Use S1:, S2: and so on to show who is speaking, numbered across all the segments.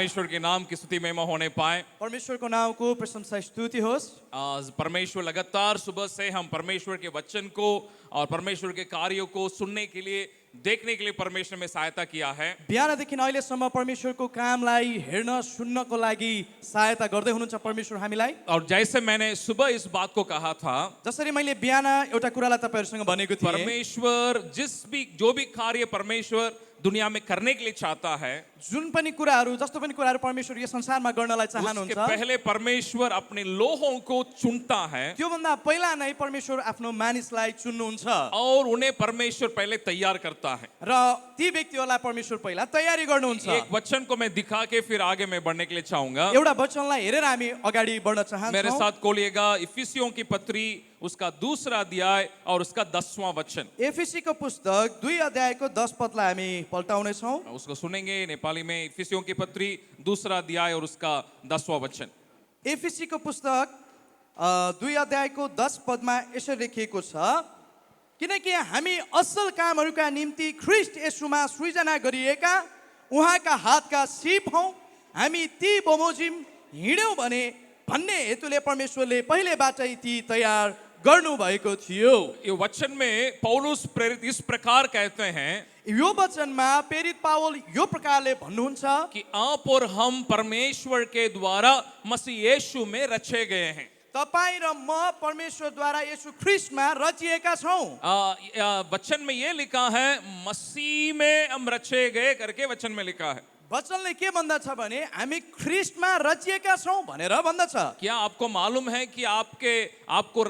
S1: परमेश्वर के नाम की स्तुति महिमा होने पाए।
S2: परमेश्वरको नामको प्रशंसा स्तुति होस्।
S1: परमेश्वर लगातार सुबह से हम परमेश्वर के वचन को और परमेश्वर के कार्यों को सुनने के लिए, देखने के लिए परमेश्वर में सहायता किया है।
S2: बिहानदेखि अहिलेसम्म परमेश्वरको कामलाई हेर्न सुन्नको लागि सहायता गर्दै हुनुहुन्छ परमेश्वर हामीलाई।
S1: और जैसे मैंने सुबह इस बात को कहा था,
S2: जसरी मैले बिहान एउटा कुरालाई तपाईहरुसँग भनेको थिएँ,
S1: परमेश्वर जो भी कार्य परमेश्वर दुनिया में करने के लिए चाहता है,
S2: जुन पनि कुराहरू जस्तो पनि कुराहरू परमेश्वर यो संसारमा गर्नलाई
S1: उसके
S2: चाहनुहुन्छ,
S1: पहले परमेश्वर अपने लोगों को चुनता है
S2: त्योभन्दा पहिला नै परमेश्वर आफ्नो मानिसलाई चुन्नुहुन्छ
S1: और उन्हें परमेश्वर पहले तैयार करता है।
S2: र ती व्यक्तिहरूलाई परमेश्वर पहिला तयारी गर्नुहुन्छ।
S1: एक वचन को मैं दिखा के फिर आगे मैं बढ़ने के लिए चाहूंगा।
S2: एउटा वचनलाई हेरेर हामी अगाडि बढ्न
S1: मेरे
S2: चाहन्छौँ।
S1: साथ खोलिएगा इफिसियों की पत्री, उसका दूसरा अध्याय और उसका 10वां वचन।
S2: एफएसीको पुस्तक 2 अध्यायको 10 पदलाई हामी पल्टाउने छौँ।
S1: उसको सुनेंगे नेपाली में। इफिसियों की पत्री दूसरा अध्याय और उसका 10वां वचन।
S2: एफएसीको पुस्तक 2 अध्यायको 10 पदमा यसरी लेखिएको छ, किनकि हामी असल कामहरूका निम्ति ख्रीष्ट येशूमा सृजना गरिएका उहाँका हातका सिप हौँ। हामी ती बमोजिम हिँड्यौँ भने भन्ने हेतुले परमेश्वरले पहिलेबाटै ती तयार गर्नु भएको थियो।
S1: ये वचन में पौलुस प्रेरित इस प्रकार कहते हैं
S2: यो वचनमा प्रेरित पावल यो प्रकारले भन्नुहुन्छ
S1: कि आप और हम परमेश्वर के द्वारा मसीह यीशु में रचे गए हैं।
S2: तपाईँ र म परमेश्वरद्वारा येशू ख्रीष्टमा रचिएका छौँ।
S1: वचन में ये लिखा है मसीह में हम रचे गए करके वचन में लिखा है।
S2: वचनले के भन्दछ भने हामी ख्रीष्टमा रचिएका छौँ भनेर भन्दछ।
S1: क्या आपको मालूम है कि आपको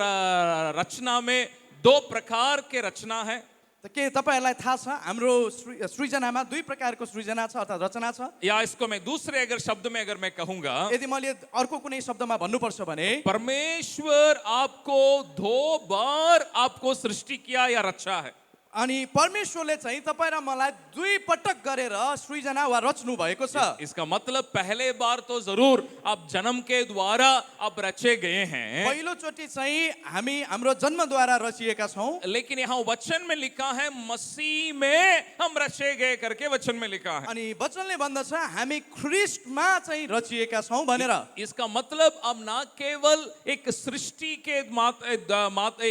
S1: रचना में 2 प्रकार के रचना है?
S2: त के तपाईहरुलाई थाहा छ हाम्रो सृजनामा 2 प्रकारको सृजना छ अर्थात रचना छ।
S1: या इसको मैं दूसरे शब्द में अगर मैं कहूंगा,
S2: यदि मैले अर्को कुनै शब्दमा भन्नुपर्छ भने
S1: परमेश्वर आपको 2 बार आपको सृष्टि किया या रचा है।
S2: अनि परमेश्वरले चाहिँ तपाईँ र मलाई 2 पटक गरेर सृजना वा रच्नु भएको छ।
S1: इसका मतलब पहले बार तो जरूर आप जन्म के द्वारा आप रचे गए हैं,
S2: पहिलो चोटी चाहिँ हामी हाम्रो जन्मद्वारा रचिएका छौँ।
S1: लेकिन यहाँ वचन में लिखा है मसीह में हम रचे गए करके वचन में लिखा है।
S2: अनि वचनले भन्दछ हामी ख्रीष्टमा चाहिँ रचिएका छौँ भनेर।
S1: इसका मतलब अब ना केवल एक सृष्टि के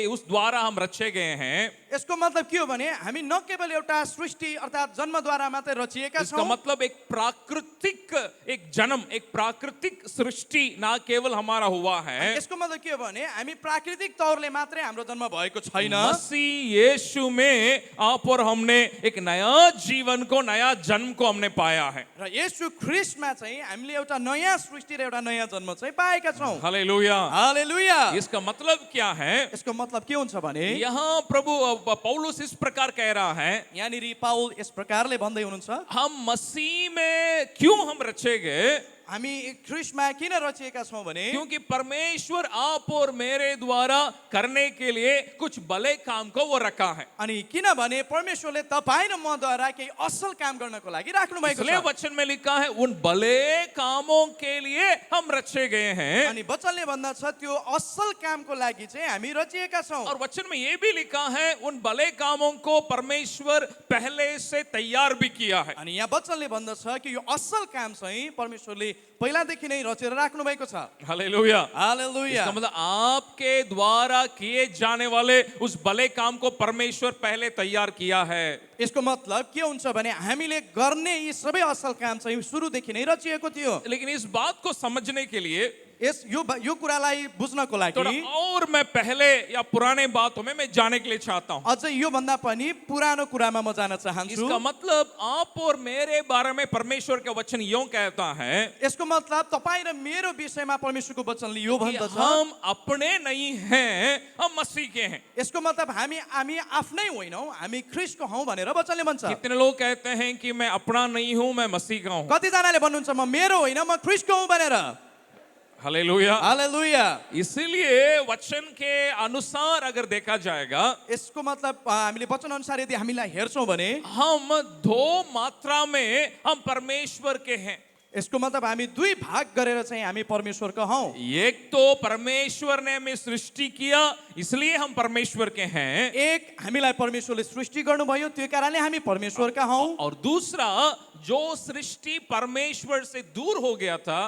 S1: उस द्वारा हम रचे गए हैं,
S2: यसको मतलब के हो भने हामी न केवल एउटा सृष्टि अर्थात जन्मद्वारा मात्रै रचिएका
S1: इसका
S2: छौँ।
S1: मतलब एक प्राकृतिक एक जन्म, एक प्राकृतिक सृष्टि ना केवल हमारा हुआ है,
S2: यसको मतलब के हो भने हामी प्राकृतिक तौरले मात्रै हाम्रो जन्म भएको छैन।
S1: मसीह यीशु में आप और हमने एक नया जीवन को, नया जन्म को हमने पाया है।
S2: र येशू ख्रीष्टमा चाहिँ हामीले एउटा नयाँ सृष्टि र एउटा नयाँ जन्म चाहिँ पाएका छौँ।
S1: हालेलुया।
S2: हालेलुया।
S1: इसका मतलब क्या है?
S2: यसको मतलब के हुन्छ भने
S1: यहाँ प्रभु पौलुस इस प्रकार कह रहा है,
S2: यहाँनिर पाउल यस प्रकारले भन्दै हुनुहुन्छ,
S1: हम मसीह में क्यों हम रचे गए?
S2: हामी ख्रीष्टमा किन रचिएका छौँ भने
S1: क्योंकि परमेश्वर आप और मेरे द्वारा करने के लिए कुछ भले काम को वो रखा है।
S2: अनि किनभने परमेश्वरले तपाईँ र मद्वारा केही असल काम गर्नको लागि राख्नु भएको
S1: इसलिए
S2: छ।
S1: वचन में लिखा है उन भले कामों के लिए हम रचे गए हैं।
S2: अनि वचनले भन्दछ त्यो असल कामको लागि चाहिँ हामी रचिएका छौँ।
S1: और वचन में ये भी लिखा है उन भले कामों को परमेश्वर पहले से तैयार भी किया है।
S2: अनि यहाँ वचनले भन्दछ कि यो असल काम चाहिँ परमेश्वरले पहिलादेखि नै रचेर राख्नु भएको छ।
S1: हालेलुया।
S2: हालेलुया।
S1: इसका मतलब आपके द्वारा किए जाने वाले उस भले काम को परमेश्वर पहले तैयार किया है।
S2: यसको मतलब के हुन्छ भने हामीले गर्ने यी सबै असल काम चाहिँ सुरुदेखि नै रचिएको थियो।
S1: लेकिन इस बात को समझने के लिए
S2: यो कुरालाई बुझ्नको
S1: थोड़ा
S2: लागि
S1: और मैं पहले या पुराने बातों में मैं जाने के लिए चाहता हूँ।
S2: अझै यो भन्दा पनि पुरानो कुरामा म जान चाहन्छु।
S1: इसका मतलब आप और मेरे बारे में परमेश्वर का वचन यूं कहता है,
S2: यसको मतलब तपाईँ र मेरो विषयमा परमेश्वरको वचनले यो भन्दछ,
S1: हम अपने नहीं हैं, हम मसीह के हैं।
S2: यसको मतलब हामी आफ्नै होइनौँ, हामी ख्रीष्टको हौँ भनेर वचनले भन्छ।
S1: कितने लोग कहते हैं कि मैं अपना नहीं हूं, मैं मसीह का हूं।
S2: कतिजनाले भन्नुहुन्छ म मेरो होइन म ख्रीष्टको हुँ भनेर।
S1: हालेलुया।
S2: हालेलुया।
S1: इसीलिए वचन के अनुसार अगर देखा जाएगा,
S2: यसको मतलब हामीले वचन अनुसार यदि हामीलाई हेर्छौँ भने
S1: हम 2 मात्रा में हम परमेश्वर के हैं।
S2: यसको मतलब हामी दुई भाग गरेर चाहिँ हामी परमेश्वरका हौँ।
S1: एक तो परमेश्वर ने हमें सृष्टि किया इसलिए हम परमेश्वर के हैं,
S2: एक हामीलाई परमेश्वरले सृष्टि गर्नुभयो त्यो कारणले हामी परमेश्वरका हौँ।
S1: और दूसरा जो सृष्टि परमेश्वर से दूर हो गया था,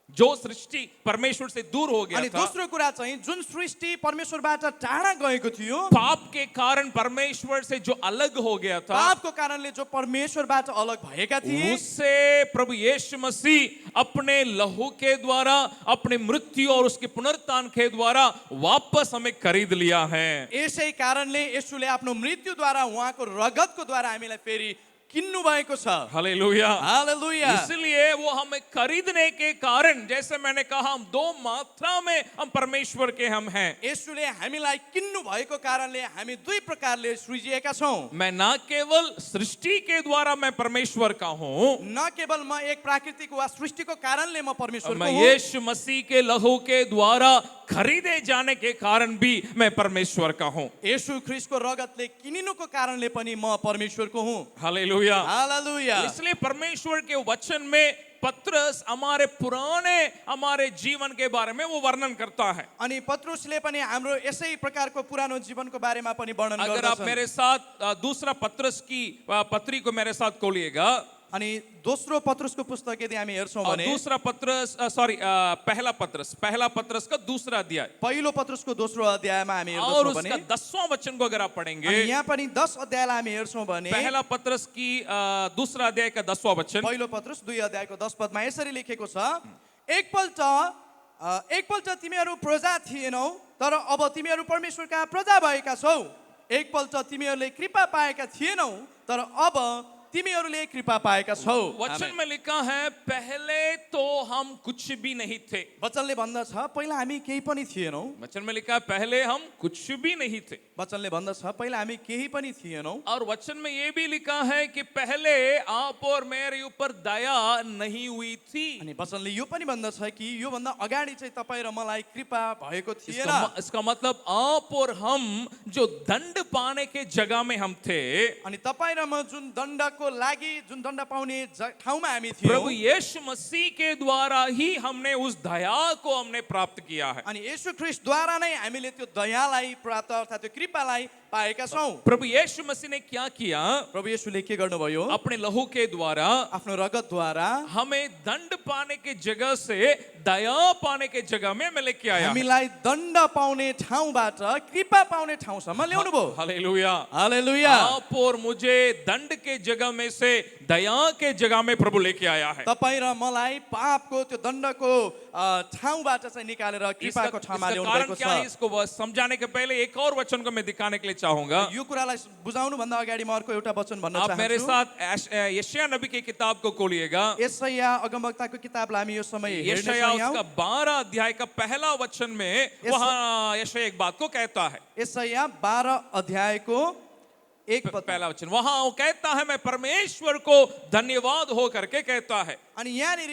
S1: जो सृष्टि परमेश्वर से दूर हो गया
S2: अनि
S1: था,
S2: दोस्रो कुरा चाहिँ जुन सृष्टि परमेश्वरबाट टाढा गएको थियो,
S1: पाप के कारण परमेश्वर से जो अलग हो गया था,
S2: पापको कारणले जो परमेश्वरबाट अलग भएका थिए,
S1: उससे प्रभु यीशु मसीह अपने लहू के द्वारा, अपने मृत्यु और उसके पुनरुत्थान के द्वारा वापस हमें खरीद लिया है।
S2: यसै कारणले येशूले आफ्नो मृत्युद्वारा उहाँको रगतको द्वारा हामीलाई फेरि किन्नु भएको छ।
S1: हालेलुया।
S2: हालेलुया।
S1: इसलिए वो हमें खरीदने के कारण, जैसे मैंने कहा, हम दो मात्रा में हम परमेश्वर के हम हैं।
S2: येशूले हामीलाई किन्नु भएको कारणले हामी दुई प्रकारले सृजिएका छौँ।
S1: मैं ना केवल सृष्टि के द्वारा मैं परमेश्वर का हूँ,
S2: न केवल म एक प्राकृतिक वा सृष्टिको कारणले म परमेश्वरको
S1: मैं
S2: हुँ,
S1: यीशु मसीह के लहू के द्वारा खरीदे जाने के कारण भी मैं परमेश्वर का हूँ।
S2: येशू ख्रीष्टको रगतले किनिनुको कारणले पनि म परमेश्वरको हुँ।
S1: हालेलुया।
S2: हालेलुया।
S1: इसलिए परमेश्वर के वचन में पत्रस हमारे पुराने हमारे जीवन के बारे में वो वर्णन करता है।
S2: अनि पत्रुसले पनि हाम्रो यसै प्रकारको पुरानो जीवनको बारेमा पनि वर्णन
S1: अगर आप
S2: गर्दछन्।
S1: मेरे साथ दूसरा पत्रस की पत्री को मेरे साथ खोलिएगा,
S2: अनि दोस्रो पत्रुसको पुस्तक यदि हामी हेर्छौँ
S1: और
S2: भने
S1: दूसरा पत्रस पहला पत्रस का दूसरा अध्याय
S2: पहिलो पत्रुसको दोस्रो अध्यायमा हामी
S1: और
S2: हेर्छौँ
S1: उसका
S2: भने
S1: 10वां वचन को अगर आप
S2: अनि
S1: पढ़ेंगे,
S2: यहाँ पनि 10 अध्यायलाई हामी हेर्छौं भने
S1: पहला पत्रस की दूसरा अध्याय का 10वां वचन,
S2: पहिलो पत्रुस 2 अध्यायको 10 पदमा यसरी लेखेको छ, एकपल्ट तिमीहरू प्रजा थिएनौ तर अब तिमीहरू परमेश्वरका प्रजा भएका छौ। एकपल्ट तिमीहरूले कृपा पाएका थिएनौ तर अब तिमीहरूले कृपा पाएका छौ।
S1: वचन में लिखा है, पहले तो हम कुछ भी नहीं थे।
S2: वचनले भन्दछ पहिला हामी केही पनि थिएनौ।
S1: वचन में लिखा है, पहले हम कुछ भी नहीं थे।
S2: वचनले भन्दछ पहिला हामी केही पनि थिएनौ।
S1: और वचन में ये भी लिखा है कि पहले आप और मेरे ऊपर दया नहीं हुई थी।
S2: अनि वचनले यो पनि भन्दछ कि यो भन्दा अगाडि चाहिँ तपाई र मलाई कृपा भएको थिएन।
S1: इसका मतलब आप और हम जो दंड पाने के जगह में हम थे,
S2: अनि तपाई र म जुन दण्डको लागि जुन दण्ड पाउने ठाउँमा हामी थियौं,
S1: प्रभु यीशु मसीह के द्वारा ही हमने उस दया को हमने प्राप्त किया है।
S2: अनि येशू ख्रीष्ट द्वारा नै हामीले त्यो दयालाई प्राप्त अर्थात् त्यो कृपालाई पाएका छौं।
S1: प्रभु यीशु मसीह ने क्या किया?
S2: प्रभु येशूले के गर्नुभयो?
S1: अपने लहू के द्वारा
S2: आफ्नो रगतद्वारा
S1: हमें दंड पाने के जगह से दया पाने के जगह में हमें लेके आया।
S2: हामीलाई दण्ड पाउने ठाउँबाट कृपा पाउने ठाउँसम्म ल्याउनु भयो।
S1: हालेलुया।
S2: हालेलुया।
S1: आप और मुझे दंड के जगह में से दया के जगह में प्रभु लेके आया है।
S2: तपाई र मलाई पापको त्यो दण्डको ठाउँबाट चाहिँ निकालेर कृपाको ठाउँमा ल्याउनु
S1: कारण
S2: भएको
S1: क्या है,
S2: छ।
S1: इसको समझाने के पहले एक और वचन को मैं दिखाने के लिए चाहूंगा।
S2: यो कुरालाई बुझाउनु भन्दा अगाडि म अर्को एउटा वचन भन्न
S1: आप मेरे
S2: चाहन्छु।
S1: साथ यशायाह नबी की किताब को खोलिएगा।
S2: यशायाह अगमवक्ताको किताबलाई हामी यो समय
S1: यशायाह
S2: हेर्नेछौँ।
S1: उसका 12 अध्याय का पहला वचन में वहां यशायाह एक बात को कहता है।
S2: यशायाह 12 अध्यायको 1 पद।
S1: पहला वचन वहां वो कहता है, मैं परमेश्वर को धन्यवाद हो करके कहता है।
S2: अनि यहाँनिर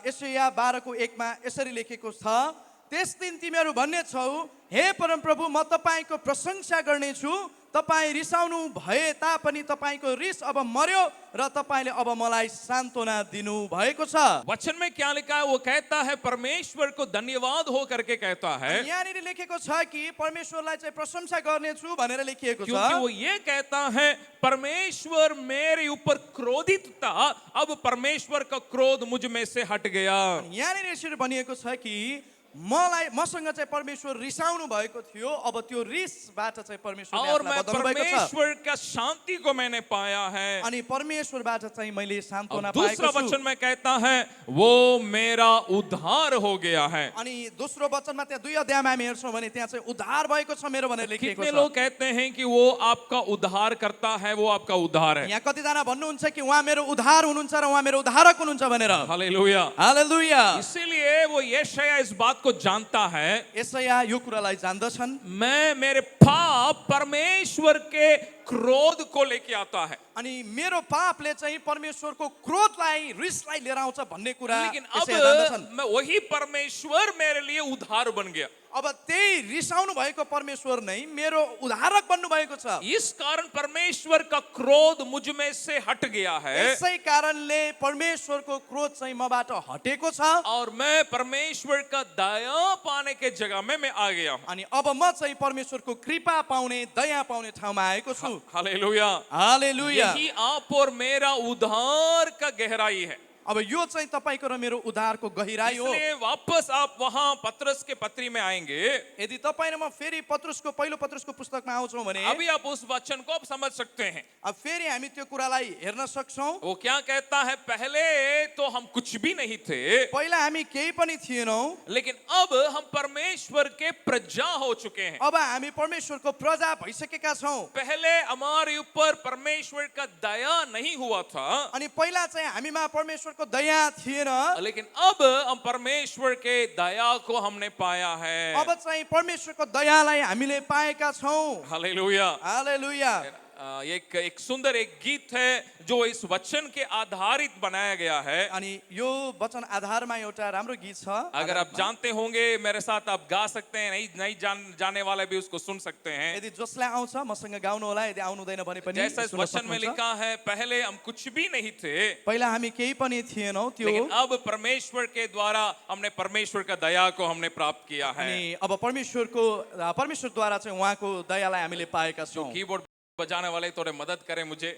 S2: यशायाह 12 को 1 मा यसरी लेखेको छ, त्यस दिन तिमीहरू भन्ने छौ, हे परमप्रभु म तपाईको प्रशंसा गर्नेछु, तपाई रिसाउनु भए तापनि तपाईको रिस अब मर्यो र तपाईले अब मलाई सान्त्वना दिनु भएको छ।
S1: वचन में क्या लिखा है? वो कहता है परमेश्वर को धन्यवाद हो करके कहता है,
S2: यहाँनिर लेखेको छ कि परमेश्वरलाई चाहिँ प्रशंसा गर्नेछु भनेर लेखिएको छ।
S1: क्योंकि वो ये कहता है परमेश्वर मेरे ऊपर क्रोधित था, अब परमेश्वर का क्रोध मुझ में से हट गया।
S2: यहाँनिर यसरी भनिएको छ कि मसँग चाहिँ परमेश्वर रिसाउनु भएको थियो, अब त्यो रिसबाट चाहिँ परमेश्वरले
S1: और
S2: आफूलाई
S1: मैं
S2: बदल्नु भएको छ।
S1: परमेश्वर का शांति को मैंने पाया है।
S2: अनि परमेश्वरबाट चाहिँ मैले सान्त्वना
S1: दूसरा
S2: पाएको
S1: वचन
S2: छु।
S1: में कहता है वो मेरा उद्धार हो गया है।
S2: अनि दोस्रो वचनमा त्यहाँ 2 अध्यायमा हामी हेर्छौँ भने त्यहाँ चाहिँ उद्धार भएको छ मेरो भनेर लेखिएको
S1: कितने
S2: छ।
S1: लोग कहते हैं कि वो आपका उद्धार करता है, वो आपका उद्धार है?
S2: यहाँ कतिजना भन्नुहुन्छ कि उहाँ मेरो उद्धार हुनुहुन्छ र उहाँ मेरो उद्धारक हुनुहुन्छ भनेर।
S1: हालेलुया।
S2: हालेलुया।
S1: इसीलिए वो यशायाह इस बात को जानता है,
S2: यशायाह यो कुरालाई जान्दछन्,
S1: मैं मेरे पाप परमेश्वर के क्रोध को लेके आता है।
S2: अनि मेरो पापले चाहिँ परमेश्वरको क्रोधलाई रिसलाई लिएर आउँछ भन्ने कुरा
S1: लेकिन
S2: यशायाह जान्दछन्।
S1: अब मैं वही परमेश्वर मेरे लिए उद्धार बन गया।
S2: अब त्यही रिसाउनु भएको परमेश्वर नै मेरो उद्धारक बन्नु भएको छ।
S1: इस कारण परमेश्वर का क्रोध मुझ में से हट गया है
S2: यसै कारणले परमेश्वरको क्रोध चाहिँ मबाट हटेको छ
S1: और मैं परमेश्वर का दया पाने के जगह में मैं आ गया हूं।
S2: अनि अब म चाहिँ परमेश्वरको कृपा पाउने दया पाउने ठाउँमा आएको छु।
S1: हालेलुया।
S2: हालेलुया।
S1: यही आप और मेरा उद्धार का गहराई है।
S2: अब यो चाहिँ तपाईको र मेरो उद्धारको गहिराई हो।
S1: इसलिए वापस आप वहां पत्रस के पत्री में आएंगे,
S2: यदि तपाईँ र म फेरि पहिलो पत्रुसको पुस्तकमा आउँछौँ भने
S1: अभी आप उस वचन को आप समझ सकते हैं।
S2: अब फेरि हामी त्यो कुरालाई हेर्न सक्छौँ।
S1: वो क्या कहता है, पहले तो हम कुछ भी नहीं थे,
S2: पहिला हामी केही पनि थिएनौँ,
S1: लेकिन अब हम परमेश्वर के प्रजा हो चुके हैं।
S2: अब हामी परमेश्वरको प्रजा भइसकेका छौँ।
S1: पहले हमारे ऊपर परमेश्वर का दया नहीं हुआ था,
S2: अनि पहिला चाहिँ हामीमा परमेश्वरको दया थिएन,
S1: लेकिन अब हम परमेश्वर के दया को हमने पाया है।
S2: अब चाहिँ परमेश्वरको दयालाई हामीले पाएका छौँ।
S1: हालेलुया।
S2: हालेलुया।
S1: एक सुंदर एक गीत है जो इस वचन के आधारित बनाया गया है।
S2: अनि यो वचन आधारमा एउटा राम्रो गीत छ।
S1: अगर आप जानते होंगे मेरे साथ आप गा सकते हैं, नहीं जाने वाले भी उसको सुन सकते हैं।
S2: यदि जसलाई आउँछ मसँग गाउनु होला, यदि आउनु हुँदैन भने पनि
S1: जैसा इस
S2: सुन्न
S1: वचन में
S2: सक्नुहुन्छ।
S1: लिखा है, पहले हम कुछ भी नहीं थे,
S2: पहिला हामी केही पनि थिएनौँ, त्यो
S1: लेकिन अब परमेश्वर के द्वारा हमने परमेश्वर का दया को हमने प्राप्त किया है।
S2: अनि अब परमेश्वरद्वारा चाहिँ उहाँको दयालाई हामीले पाएका छौँ।
S1: कीबोर्ड बजाने वाले थोड़े मदद करें मुझे।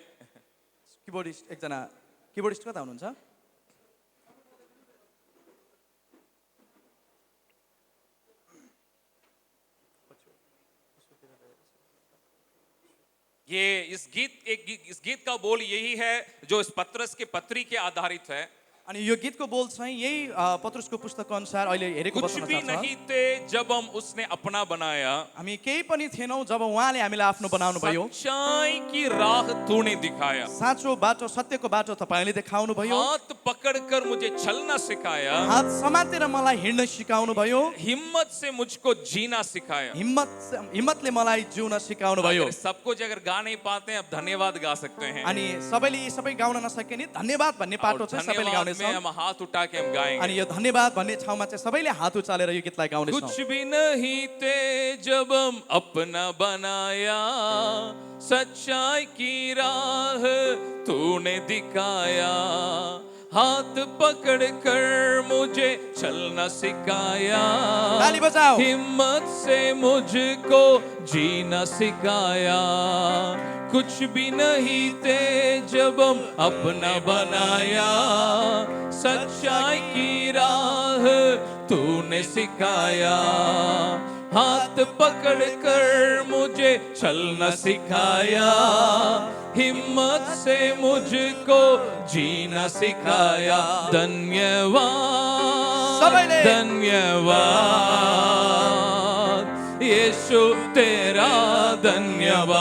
S2: कीबोर्डिस्ट कता हुनुहुन्छ?
S1: इस गीत का बोल यही है जो इस पत्रस के पत्री के आधारित है।
S2: अनि यो गीतको बोल चाहिँ यही पत्रुसको पुस्तकको अनुसार अहिले हेरेको
S1: कुछ भी
S2: वचनमा छ।
S1: नहीं थे जब हम उसने अपना बनाया,
S2: हामी केही पनि थिएनौँ जब उहाँले हामीलाई आफ्नो बनाउनु भयो।
S1: सच्चाई की राह तूने दिखाया,
S2: साँचो बाटो सत्यको बाटो तपाईँले देखाउनु भयो।
S1: हाथ पकड़कर मुझे चलना सिखाया,
S2: हात समातेर मलाई हिँड्न सिकाउनु भयो।
S1: हिम्मत से मुझको जीना सिखाया।
S2: हिम्मतले मलाई जिउन सिकाउनु भयो।
S1: अगर सब कुछ अगर गा नहीं पाते हैं, अब धन्यवाद गा सकते हैं।
S2: अनि सबैले सबै गाउन नसके नि धन्यवाद भन्ने पाटो
S1: और
S2: चाहिँ सबैले
S1: धन्यवाद
S2: गाउनेछौँ।
S1: में हम हाथ उठा के हम गाएंगे।
S2: अनि यो धन्यवाद भन्ने ठाउँमा चाहिँ सबैले हात उचालेर यो गीतलाई गाउनेछौँ।
S1: कुछ भी नहीं थे जब हम अपना बनाया, सच्चाई की राह तूने दिखाया, हाथ पकड़ कर मुझे चलना सिखाया,
S2: ताली बजाओ।
S1: हिम्मत से मुझको जीना सिखाया। कुछ भी नहीं थे जब हम अपना बनाया, सच्चाई की राह तूने सिखाया, हाथ पकड़ कर मुझे चलना सिखाया, हिम्मत से मुझको जीना सिखाया। धन्यवाद,
S2: सबैले।
S1: धन्यवाद यीशु तेरा, धन्यवाद,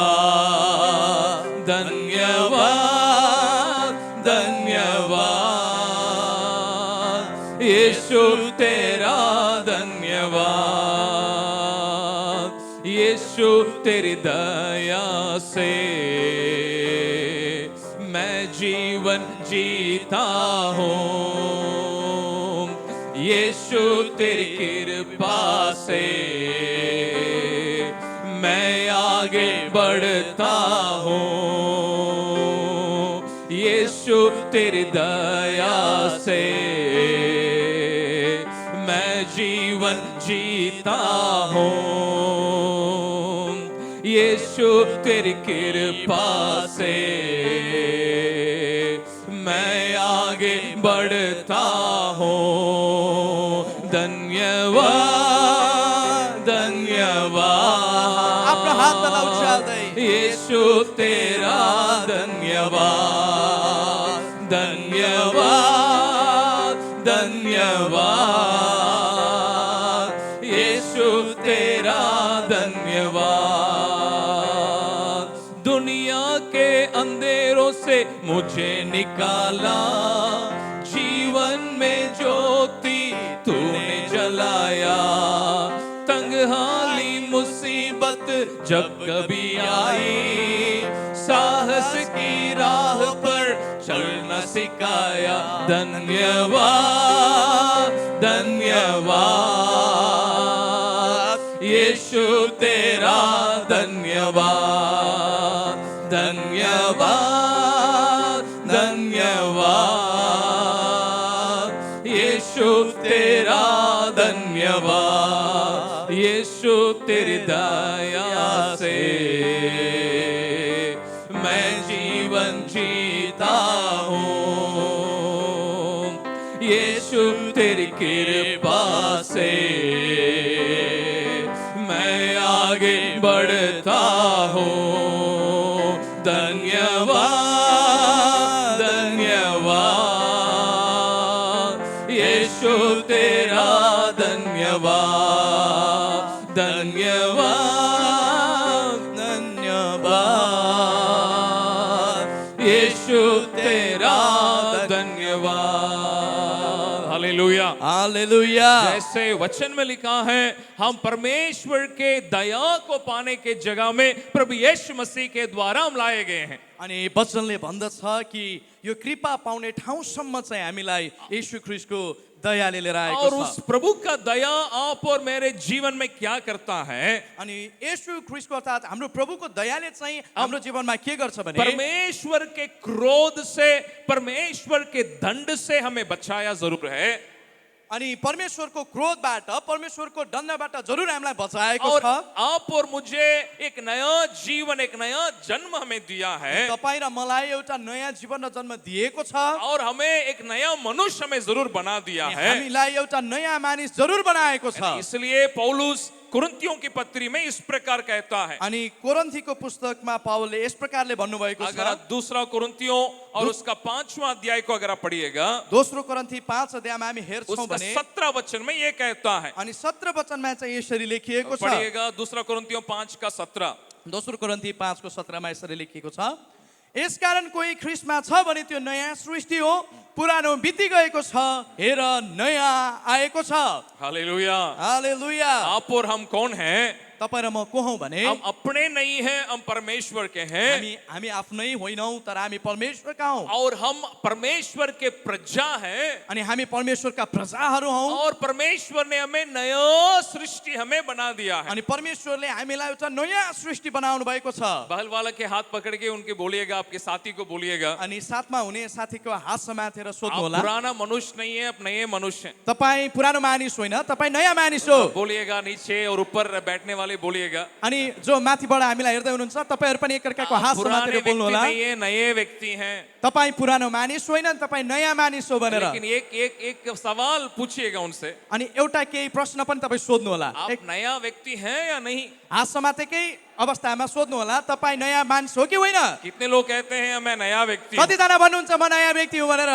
S1: धन्यवाद, धन्यवाद यीशु तेरा, धन्यवाद। यीशु तेरी दया से मैं जीवन जीता हूँ, यीशु तेरी कृपा से मैं आगे बढ़ता हूँ, यीशु तेरी दया से मैं जीवन जीता हूँ, यीशु तेरी कृपा से मैं आगे बढ़ता हूँ। धन्यवाद, धन्यवाद।
S2: आफ्नो हात तल उचाल्दै
S1: यीशु तेरा, धन्यवाद, धन्यवाद, धन्यवाद यीशु तेरा, धन्यवाद। दुनिया के अंधेरों से मुझे निकाला, जीवन में ज्योति तूने जलाया, तंगहाली मुसीबत जब कभी आई, साहस की राह पर चलना सिखाया। धन्यवाद, धन्यवाद, यीशु तेरा धन्यवाद धन्यवाद धन्यवाद यीशु तेरा धन्यवाद यीशु तेरी दया से मैं जीवन जीता हूँ यीशु तेरी कृपा से मैं आगे बढ़ता हूँ धन्यवाद धन्यवाद यीशु तेरा धन्यवाद धन्यवाद धन्यवाद यीशु तेरा धन्यवाद हालेलुया
S2: हालेलुया।
S1: जैसे वचन में लिखा है हम परमेश्वर के दया को पाने के जगह में प्रभु यीशु मसीह के द्वारा हम लाए गए हैं
S2: अनि वचनले भन्दछ कि यो कृपा पाउने ठाउँसम्म चाहिँ हामीलाई येशू ख्रीष्टको दयाले लिएर आएको
S1: और
S2: छ।
S1: उस प्रभु का दया आप और मेरे जीवन में क्या करता है
S2: अनि येशू ख्रीष्टको अर्थात् हाम्रो प्रभुको दयाले चाहिँ हाम्रो जीवनमा के गर्छ भने
S1: परमेश्वर के क्रोध से परमेश्वर के दंड से हमें बचाया जरूर है
S2: अनि परमेश्वरको क्रोधबाट परमेश्वरको दण्डबाट जरुर हामीलाई बचाएको
S1: और
S2: छ।
S1: आप और मुझे एक नया जीवन एक नया जन्म हमें दिया है
S2: तपाईँ र मलाई एउटा नयाँ जीवन र जन्म दिएको छ।
S1: और हमें एक नया मनुष्य हमें जरूर बना दिया है
S2: हामीलाई एउटा नयाँ मानिस जरुर बनाएको छ।
S1: इसलिए पौलुस कुरिन्थियों की पत्री में इस प्रकार कहता है
S2: अनि कोरिन्थीको पुस्तकमा पावलले यस प्रकारले भन्नुभएको
S1: अगर
S2: छ।
S1: आप दूसरा कुरिन्थियों और उसका 5वां अध्याय को अगर आप पढ़िएगा
S2: दोस्रो कोरिन्थी 5 अध्यायमा हामी हेर्छौं
S1: उसका
S2: भने
S1: 17 वचन में ये कहता है
S2: अनि 17 वचनमा चाहिँ यसरी लेखिएको छ।
S1: पढ़िएगा दूसरा कुरिन्थियों 5 का 17
S2: दोस्रो कोरिन्थी 5 को 17 मा यसरी लेखिएको छ। यसकारण कोही ख्रीष्टमा छ भने त्यो नयाँ सृष्टि हो, पुरानो बिति गएको छ, हेर नयाँ आएको छ।
S1: हालेलुया
S2: हालेलुया।
S1: आप और हम कौन हैं
S2: तपाईं र म को हौं भने
S1: हम अपने नहीं हैं हम परमेश्वर के हैं
S2: हामी आफ्नै होइनौं तर हामी परमेश्वरका हौं
S1: और हम परमेश्वर के प्रजा हैं
S2: अनि हामी परमेश्वरका प्रजाहरू हौं
S1: और परमेश्वर ने हमें नया सृष्टि हमें बना दिया है
S2: अनि परमेश्वरले हामीलाई एउटा नयाँ सृष्टि बनाउनु भएको छ।
S1: बहल वाला के हाथ पकड़ के उनके बोलिएगा आपके साथी को बोलिएगा
S2: अनि साथमा हुने साथीको हात समातेर सोध्नु
S1: आप
S2: होला
S1: पुराना मनुष्य नहीं है आप नए मनुष्य हैं
S2: तपाईँ पुरानो मानिस होइन, तपाईँ नयाँ मानिस हो।
S1: बोलिएगा नीचे और ऊपर बैठने वाले बोलिएगा
S2: अनि जो माथिबाट हामीलाई हेर्दै हुनुहुन्छ तपाईहरु पनि एकअर्काको
S1: आप
S2: हात
S1: पुराने
S2: समातेर
S1: व्यक्ति
S2: बोल्नु होला।
S1: नहीं है नए व्यक्ति हैं
S2: तपाईँ पुरानो मानिस होइन, तपाईँ नयाँ मानिस हो भनेर।
S1: लेकिन एक एक एक सवाल पूछिएगा उनसे
S2: अनि एउटा केही प्रश्न पनि तपाईँ सोध्नु होला।
S1: आप नया व्यक्ति हैं या नहीं
S2: हात समातेकै अवस्थामा सोध्नु होला, तपाईँ नयाँ मानिस हो कि होइन?
S1: कितने लोग कहते हैं मैं नया व्यक्ति हूं
S2: कतिजना भन्नुहुन्छ म नयाँ व्यक्ति हुँ भनेर?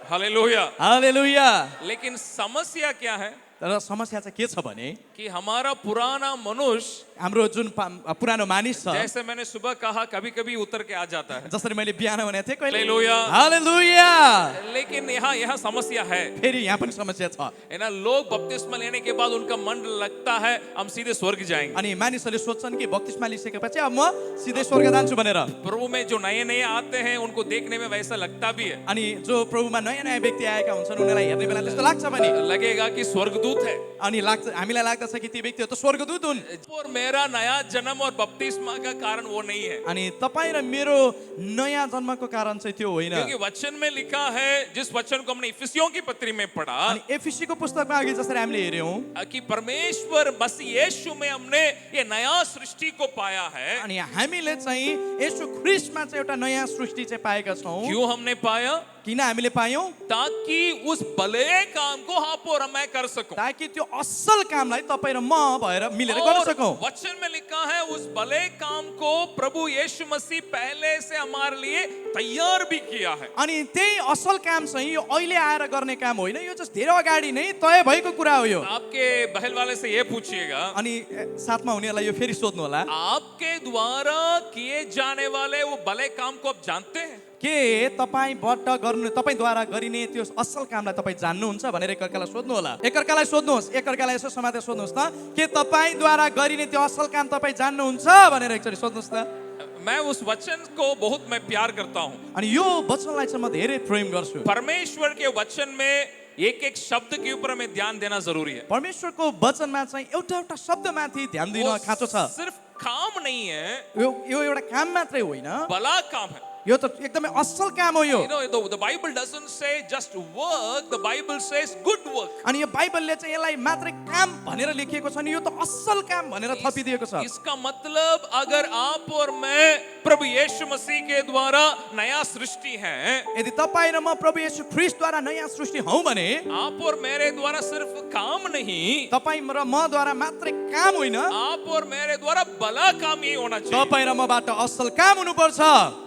S1: हालेलुया
S2: हालेलुया।
S1: लेकिन समस्या क्या है
S2: तर समस्या चाहिँ के छ भने
S1: कि हमारा पुराना मनुष्य
S2: हाम्रो जुन पुरानो मानिस छ,
S1: जैसे मैंने सुबह कहा कभी कभी उतर के आ जाता है
S2: जसरी मैले बिहान भनेको थिएँ कहिले।
S1: हालेलुया।
S2: हालेलुया।
S1: लेकिन यहाँ समस्या है
S2: फेरि यहाँ पनि समस्या छ।
S1: है ना लोग बपतिस्मा लेने के बाद उनका मन लगता है हम सीधे स्वर्ग जाएंगे
S2: अनि मानिसहरूले सोध्छन् कि बत्तिस्मा लिइसकेपछि अब म सिधै स्वर्ग जान्छु भनेर।
S1: प्रभु में जो नए नए आते हैं उनको देखने में वैसा लगता भी है
S2: अनि जो प्रभुमा नयाँ नयाँ व्यक्ति आएका हुन्छन् उनीहरूलाई हेर्ने बेला त्यस्तो लाग्छ पनि।
S1: लगेगा कि स्वर्गदूत है
S2: अनि लाग्छ हामीलाई लाग्दछ कि ती व्यक्तिहरू त स्वर्गदूत हुन्।
S1: और मेरा नया जन्म और बपतिस्मा का कारण वो नहीं है
S2: अनि तपाईँ र मेरो नयाँ जन्मको कारण चाहिँ त्यो होइन।
S1: क्योंकि वचन में लिखा है जिस वचन को हमने इफिसियों की पत्री में पढ़ा
S2: अनि एफिसीको पुस्तकमा अघि जसरी हामीले हेर्यौं
S1: कि परमेश्वर बस यीशु में हमने ये नया सृष्टि को पाया है
S2: अनि हामीले चाहिँ येशू ख्रीष्टमा चाहिँ एउटा नयाँ सृष्टि चाहिँ पाएका छौं।
S1: क्यों हमने पाया
S2: किन हामीले पायौं?
S1: ताकि उस भले काम को आप और मैं कर सकूं
S2: ताकि त्यो असल कामलाई तपाईँ र म भएर मिलेर गर्न
S1: और
S2: सकौं।
S1: वचन में लिखा है उस भले काम को प्रभु यीशु मसीह पहले से हमारे लिए तैयार भी किया है
S2: अनि त्यही असल काम चाहिँ यो अहिले आएर गर्ने काम होइन, यो चाहिँ धेरै अगाडि नै तय भएको कुरा हो। यो
S1: आपके बहल वाले से ये पूछिएगा
S2: अनि साथमा हुनेहरूलाई यो फेरि सोध्नु होला,
S1: आपके द्वारा किए जाने वाले वो भले काम को आप जानते हैं
S2: के तपाईबाट गर्नु तपाईद्वारा गरिने त्यो असल कामलाई तपाईँ जान्नुहुन्छ भनेर एकअर्कालाई सोध्नु होला। एकअर्कालाई सोध्नुहोस्, एकअर्कालाई यसो समातेर सोध्नुहोस् त, के तपाईद्वारा गरिने त्यो असल काम तपाईँ जान्नुहुन्छ भनेर एकचोटि सोध्नुहोस् त।
S1: मैं उस वचन को बहुत मैं प्यार करता हूँ
S2: अनि यो वचनलाई चाहिँ म धेरै प्रेम गर्छु।
S1: परमेश्वर के वचन में एक एक शब्द के ऊपर हमें ध्यान देना जरूरी है।
S2: परमेश्वरको वचनमा चाहिँ एउटा एउटा शब्दमाथि ध्यान दिन
S1: वो
S2: खाँचो छ।
S1: सिर्फ काम नहीं है,
S2: यो एउटा काम मात्रै होइन,
S1: भला काम है।
S2: यो त एकदमै असल काम हो यो।
S1: You know, the Bible doesn't say just work, the Bible says good work.
S2: अनि यो बाइबलले चाहिँ यसलाई मात्रै काम भनेर लेखिएको छ नि, यो त असल काम भनेर थपिदिएको छ।
S1: इसका मतलब अगर आप और मैं प्रभु यीशु मसीह के द्वारा नया सृष्टि हैं,
S2: यदि तपाईँ र म प्रभु येशू ख्रीष्टद्वारा नयाँ सृष्टि हौ भने
S1: आप और मेरे द्वारा सिर्फ काम नहीं,
S2: तपाईँ र मद्वारा मात्रै काम होइन,
S1: आप और मेरे द्वारा भला काम ही होना चाहिए।
S2: तपाईँ र मबाट असल काम हुनुपर्छ।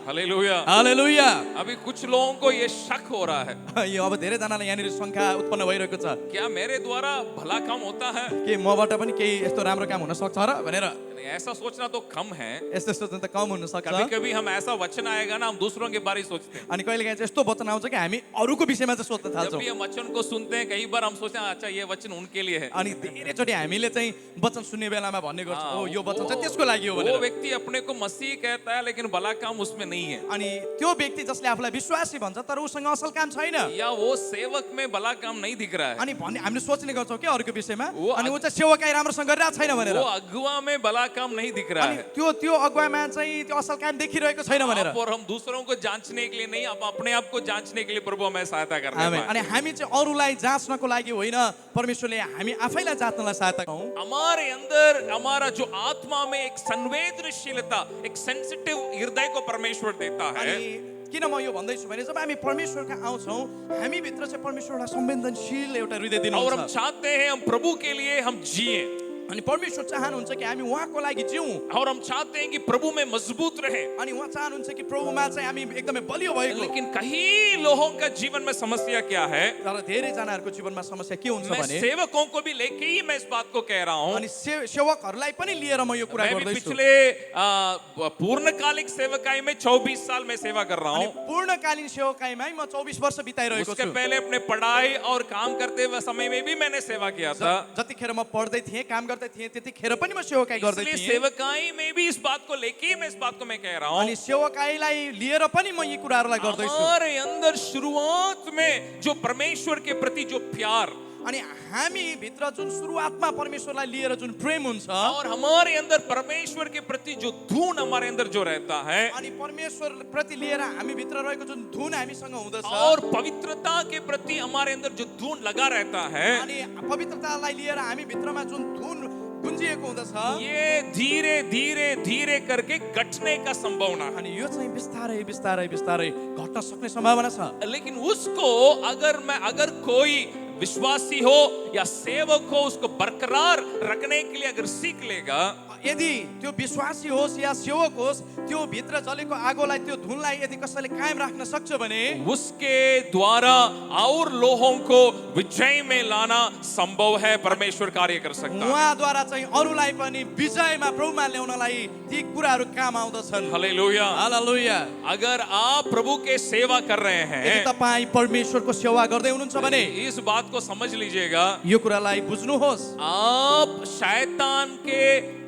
S1: हालेलुया।
S2: हालेलुया।
S1: अभी कुछ लोगों को ये शक हो रहा है,
S2: यो अब धेरै जनालाई यहाँनिर शङ्का उत्पन्न भइरहेको छ,
S1: क्या मेरे द्वारा भला काम होता है?
S2: के मबाट पनि केही यस्तो राम्रो काम हुन सक्छ र भनेर।
S1: ऐसा सोचना तो कम है।
S2: यस्तो सोच्नु त कम हुन सक्छ।
S1: कभी कभी हम ऐसा वचन आएगा ना, हम दूसरों के बारे में सोचते हैं।
S2: अनि कहिलेकाहीँ चाहिँ यस्तो वचन आउँछ कि हामी अरूको विषयमा चाहिँ सोच्न
S1: जब
S2: थाल्छौँ।
S1: भी हम वचन को सुनते हैं, कई बार हम सोचते हैं अच्छा ये वचन उनके लिए है।
S2: अनि धेरैचोटि हामीले चाहिँ वचन सुन्ने बेलामा भन्ने गर्छौँ,
S1: हाँ,
S2: ओ यो वचन चाहिँ त्यसको लागि हो
S1: वो
S2: भनेर।
S1: व्यक्ति अपने को मसीह कहता है लेकिन भला काम उसमें नहीं है,
S2: अनि त्यो व्यक्ति जसले आफूलाई विश्वासी भन्छ तर उसँग असल काम छैन।
S1: या वो सेवक में भला काम नहीं दिख रहा है,
S2: अनि भन्ने हामीले सोच्ने गर्छौँ कि अरूको विषयमा,
S1: वो
S2: अनि ऊ चाहिँ सेवाकाई राम्रोसँग गरिरहेको छैन भनेर।
S1: वो अगुवा में भला काम नहीं दिख रहा
S2: अनि
S1: है।
S2: त्यो अगुवामा चाहिँ त्यो असल काम देखिरहेको छैन भनेर।
S1: आप और हम दूसरों को जांचने के लिए नहीं, अब अपने आप को जांचने के लिए प्रभु हमें सहायता करने
S2: आमेन।
S1: पाए।
S2: अनि हामी चाहिँ अरूलाई जाँच्नको लागि होइन, परमेश्वरले हामी आफैलाई जाँच्नलाई सहायता गरौँ।
S1: हमारे अंदर हमारा जो आत्मा में एक संवेदनशीलता, एक सेंसिटिव हृदय को परमेश्वर देता है।
S2: अनि किन म यो भन्दैछु भने जब हामी परमेश्वरका आउँछौँ, हामी भित्र चाहिँ परमेश्वरलाई संवेदनशील एउटा हृदय
S1: और हम
S2: दिनुहुन्छ।
S1: चाहते हैं हम प्रभु के लिए हम जिए,
S2: अनि परमेश्वर चाहनुहुन्छ कि हामी उहाँको लागि जिउँ,
S1: और हम चाहते हैं कि प्रभु में मजबूत रहे।
S2: अनि उहाँ चाहनुहुन्छ कि प्रभुमा चाहिँ हामी एकदमै बलियो भएको।
S1: लेकिन कई लोगों का जीवन में समस्या क्या है,
S2: तर धेरै जनाहरूको जीवनमा समस्या के हुन्छ
S1: मैं
S2: भने,
S1: सेवकों को भी लेके ही मैं इस बात को कह रहा हूँ।
S2: अनि सेवकहरूलाई पनि लिएर म यो कुरा
S1: मैं भी
S2: गर्दैछु।
S1: पिछले पूर्णकालिक सेवकाई में 24 साल में सेवा कर रहा
S2: अनि
S1: हूँ।
S2: पूर्णकालीन सेवकाईमै म 24 वर्ष बिताइरहेको
S1: उसके
S2: छु।
S1: पहले अपने पढ़ाई और काम करते हुए समय में भी मैंने सेवा किया था।
S2: जतिखेर म पढ्दै थिएँ, काम गर्दै थिएँ, त्यतिखेर पनि म सेवकाई गर्दै
S1: इसलिए
S2: थिएँ।
S1: सेवकाई में भी इस बात को लेके ही मैं इस बात को मैं कह रहा हूँ।
S2: अनि सेवकाईलाई लिएर पनि म यी कुराहरूलाई गर्दैछु।
S1: हमारे अंदर शुरुआत में जो परमेश्वर के प्रति जो प्यार
S2: अनि हामी भित्र जुन सुरुवातमा परमेश्वरलाई लिएर जुन प्रेम हुन्छ,
S1: और हमारे अंदर परमेश्वर के प्रति जो धुन हमारे अंदर जो रहता है,
S2: अनि परमेश्वर प्रति लिएर हामी भित्र रहेको जुन धुन हामीसँग हुँदछ,
S1: और पवित्रता के प्रति हमारे अंदर जो धुन लगा रहता है,
S2: अनि पवित्रतालाई लिएर हामी भित्रमा जुन धुन गुन्जिएको हुँदछ,
S1: ये धीरे धीरे धीरे करके घटने का संभावना है।
S2: अनि यो चाहिँ बिस्तारै बिस्तारै बिस्तारै घट्न सक्ने सम्भावना छ।
S1: लेकिन उसको अगर कोई विश्वासी हो या सेवक हो, उसको बरकरार रखने के लिए अगर सीख लेगा,
S2: यदि त्यो विश्वासी होस् या सेवक होस्, त्यो भित्र जलेको आगोलाई, त्यो धुनलाई यदि कसैले कायम राख्न सक्छ भने
S1: उसके द्वारा और लोगों को विजय में लाना संभव है। परमेश्वर कार्य कर सकता है।
S2: उहाँद्वारा चाहिँ अरूलाई पनि विजयमा प्रभुमा ल्याउनलाई ती कुराहरू काम आउँदछन्।
S1: हालेलुया।
S2: हालेलुया।
S1: अगर आप प्रभु के सेवा कर रहे
S2: यदि
S1: हैं,
S2: तपाईँ परमेश्वरको सेवा गर्दै हुनुहुन्छ भने
S1: इस बात को समझ लीजिएगा,
S2: यो कुरालाई बुझ्नुहोस्।
S1: आप शैतान के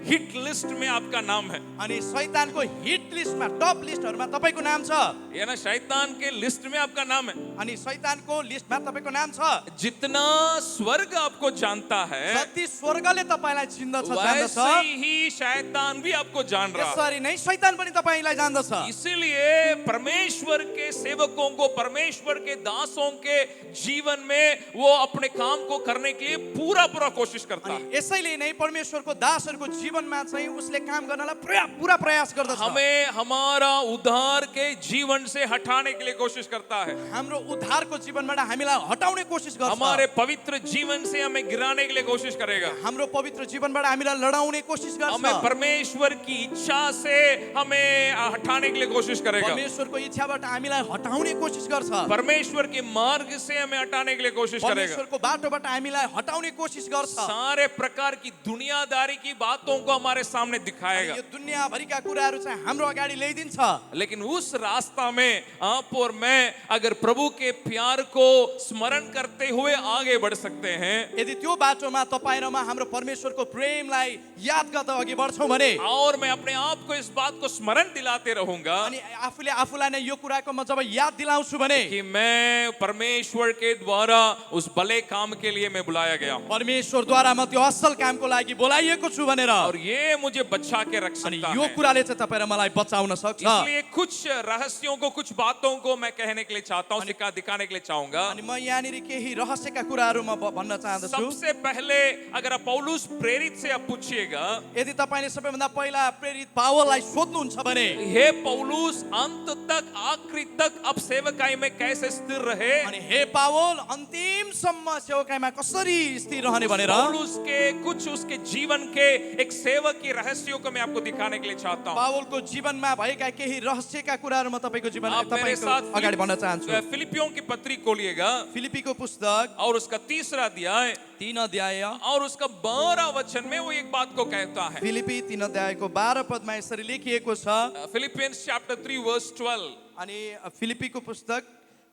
S1: हिट लिस्ट में आपका नाम है।
S2: अनि शैतानको हिट लिस्टमा, टप लिस्टहरुमा तपाईको नाम छ।
S1: ये ना शैतान के लिस्ट में आपका नाम है।
S2: अनि शैतानको लिस्टमा तपाईको नाम छ।
S1: जितना स्वर्ग आपको जानता है,
S2: जति स्वर्गले तपाईलाई चिन्दछ,
S1: वैसे
S2: जान्दछ,
S1: ही शैतान भी आपको जान रहा है।
S2: त्यसरी नै शैतान पनि तपाईलाई जान्दछ।
S1: इसीलिए परमेश्वर के सेवकों को, परमेश्वर के दासों के जीवन में वो अपने काम को करने के लिए पूरा कोशिश करता है।
S2: अनि यसैले नै परमेश्वरको दासहरुको जीवनमा चाहिँ उसले काम गर्नलाई पूरा प्रयास गर्दछ।
S1: हमें हमारा उद्धार के जीवन से हटाने के लिए कोशिश करता है।
S2: हाम्रो उद्धारको जीवनबाट हामीलाई हटाउने कोसिस गर्छ।
S1: हमारे पवित्र जीवन से हमें गिराने के लिए कोशिश करेगा।
S2: हाम्रो पवित्र जीवनबाट हामीलाई लडाउने कोसिस गर्छ।
S1: हमें परमेश्वर की इच्छा से हमें हटाने के लिए कोशिश करेगा।
S2: परमेश्वरको इच्छाबाट हामीलाई हटाउने कोसिस गर्छ।
S1: परमेश्वर के मार्ग से हमें हटाने के लिए कोशिश करेगा।
S2: परमेश्वरको बाटोबाट हामीलाई हटाउने कोसिस गर्छ।
S1: सारे प्रकार की दुनियादारी की बातों को हमारे सामने दिखाएगा।
S2: यो दुनियाभरिका कुराहरू चाहिँ हाम्रो अगाडि ल्याइदिन्छ।
S1: लेकिन उस रास्ता में आप और मैं अगर प्रभु के प्यार को स्मरण करते हुए आगे बढ़ सकते हैं,
S2: यदि त्यो बाटोमा तपाईँ र म हाम्रो परमेश्वरको प्रेमलाई याद गर्दै अघि बढ्छौँ भने,
S1: और मैं अपने आप को इस बात को स्मरण दिलाते रहूंगा
S2: अनि आफूलाई नै यो कुराको म जब याद दिलाउँछु भने,
S1: कि मैं परमेश्वर के द्वारा उस उस भले काम के लिए मैं बुलाया गया हूँ
S2: परमेश्वरद्वारा म त्यो असल कामको लागि बोलाइएको छु भनेर।
S1: और ये मुझे बचा के रख
S2: अनि
S1: सकता
S2: यो
S1: है।
S2: कुराले चाहिँ तपाईँ र मलाई बचाउन सक्छ।
S1: इसलिए कुछ रहस्यों को, कुछ बातों को मैं कहने के लिए चाहता हूँ, दिखाने के लिए चाहूंगा।
S2: अनि म यहाँनिर केही रहस्यका कुराहरू म भन्न चाहदछु।
S1: सबसे पहले अगर आप पौलुस प्रेरित से आप पूछिएगा,
S2: यदि तपाईले सबैभन्दा पहिला प्रेरित पावललाई सोध्नुहुन्छ भने,
S1: हे पौलुस अंत तक, आखिरी तक अब सेवकाई में कैसे स्थिर रहे,
S2: अनि हे पावल अन्तिमसम्म सेवकाईमा कसरी स्थिर रहने भनेर
S1: पौलुस के कुछ उसके जीवन के एक सेवक की रहस्यों को मैं आपको दिखाने के लिए चाहता हूँ।
S2: पावलको जीवनमा भएका केही रहस्यका कुराहरू म तपाईको जीवन
S1: आप मेरे
S2: तपाईको
S1: साथ
S2: अगाडि भन्न चाहन्छु।
S1: फिलिपियों की पत्री खोलिएगा
S2: फिलिपीको पुस्तक
S1: और उसका 3 अध्याय
S2: 3 अध्याय
S1: और उसका 12 वचन में वो एक बात को कहता है।
S2: फिलिपी 3 अध्यायको 12 पदमा यसरी लेखिएको छ।
S1: फिलिपियंस चैप्टर 3 वर्स 12,
S2: अनि फिलिपीको पुस्तक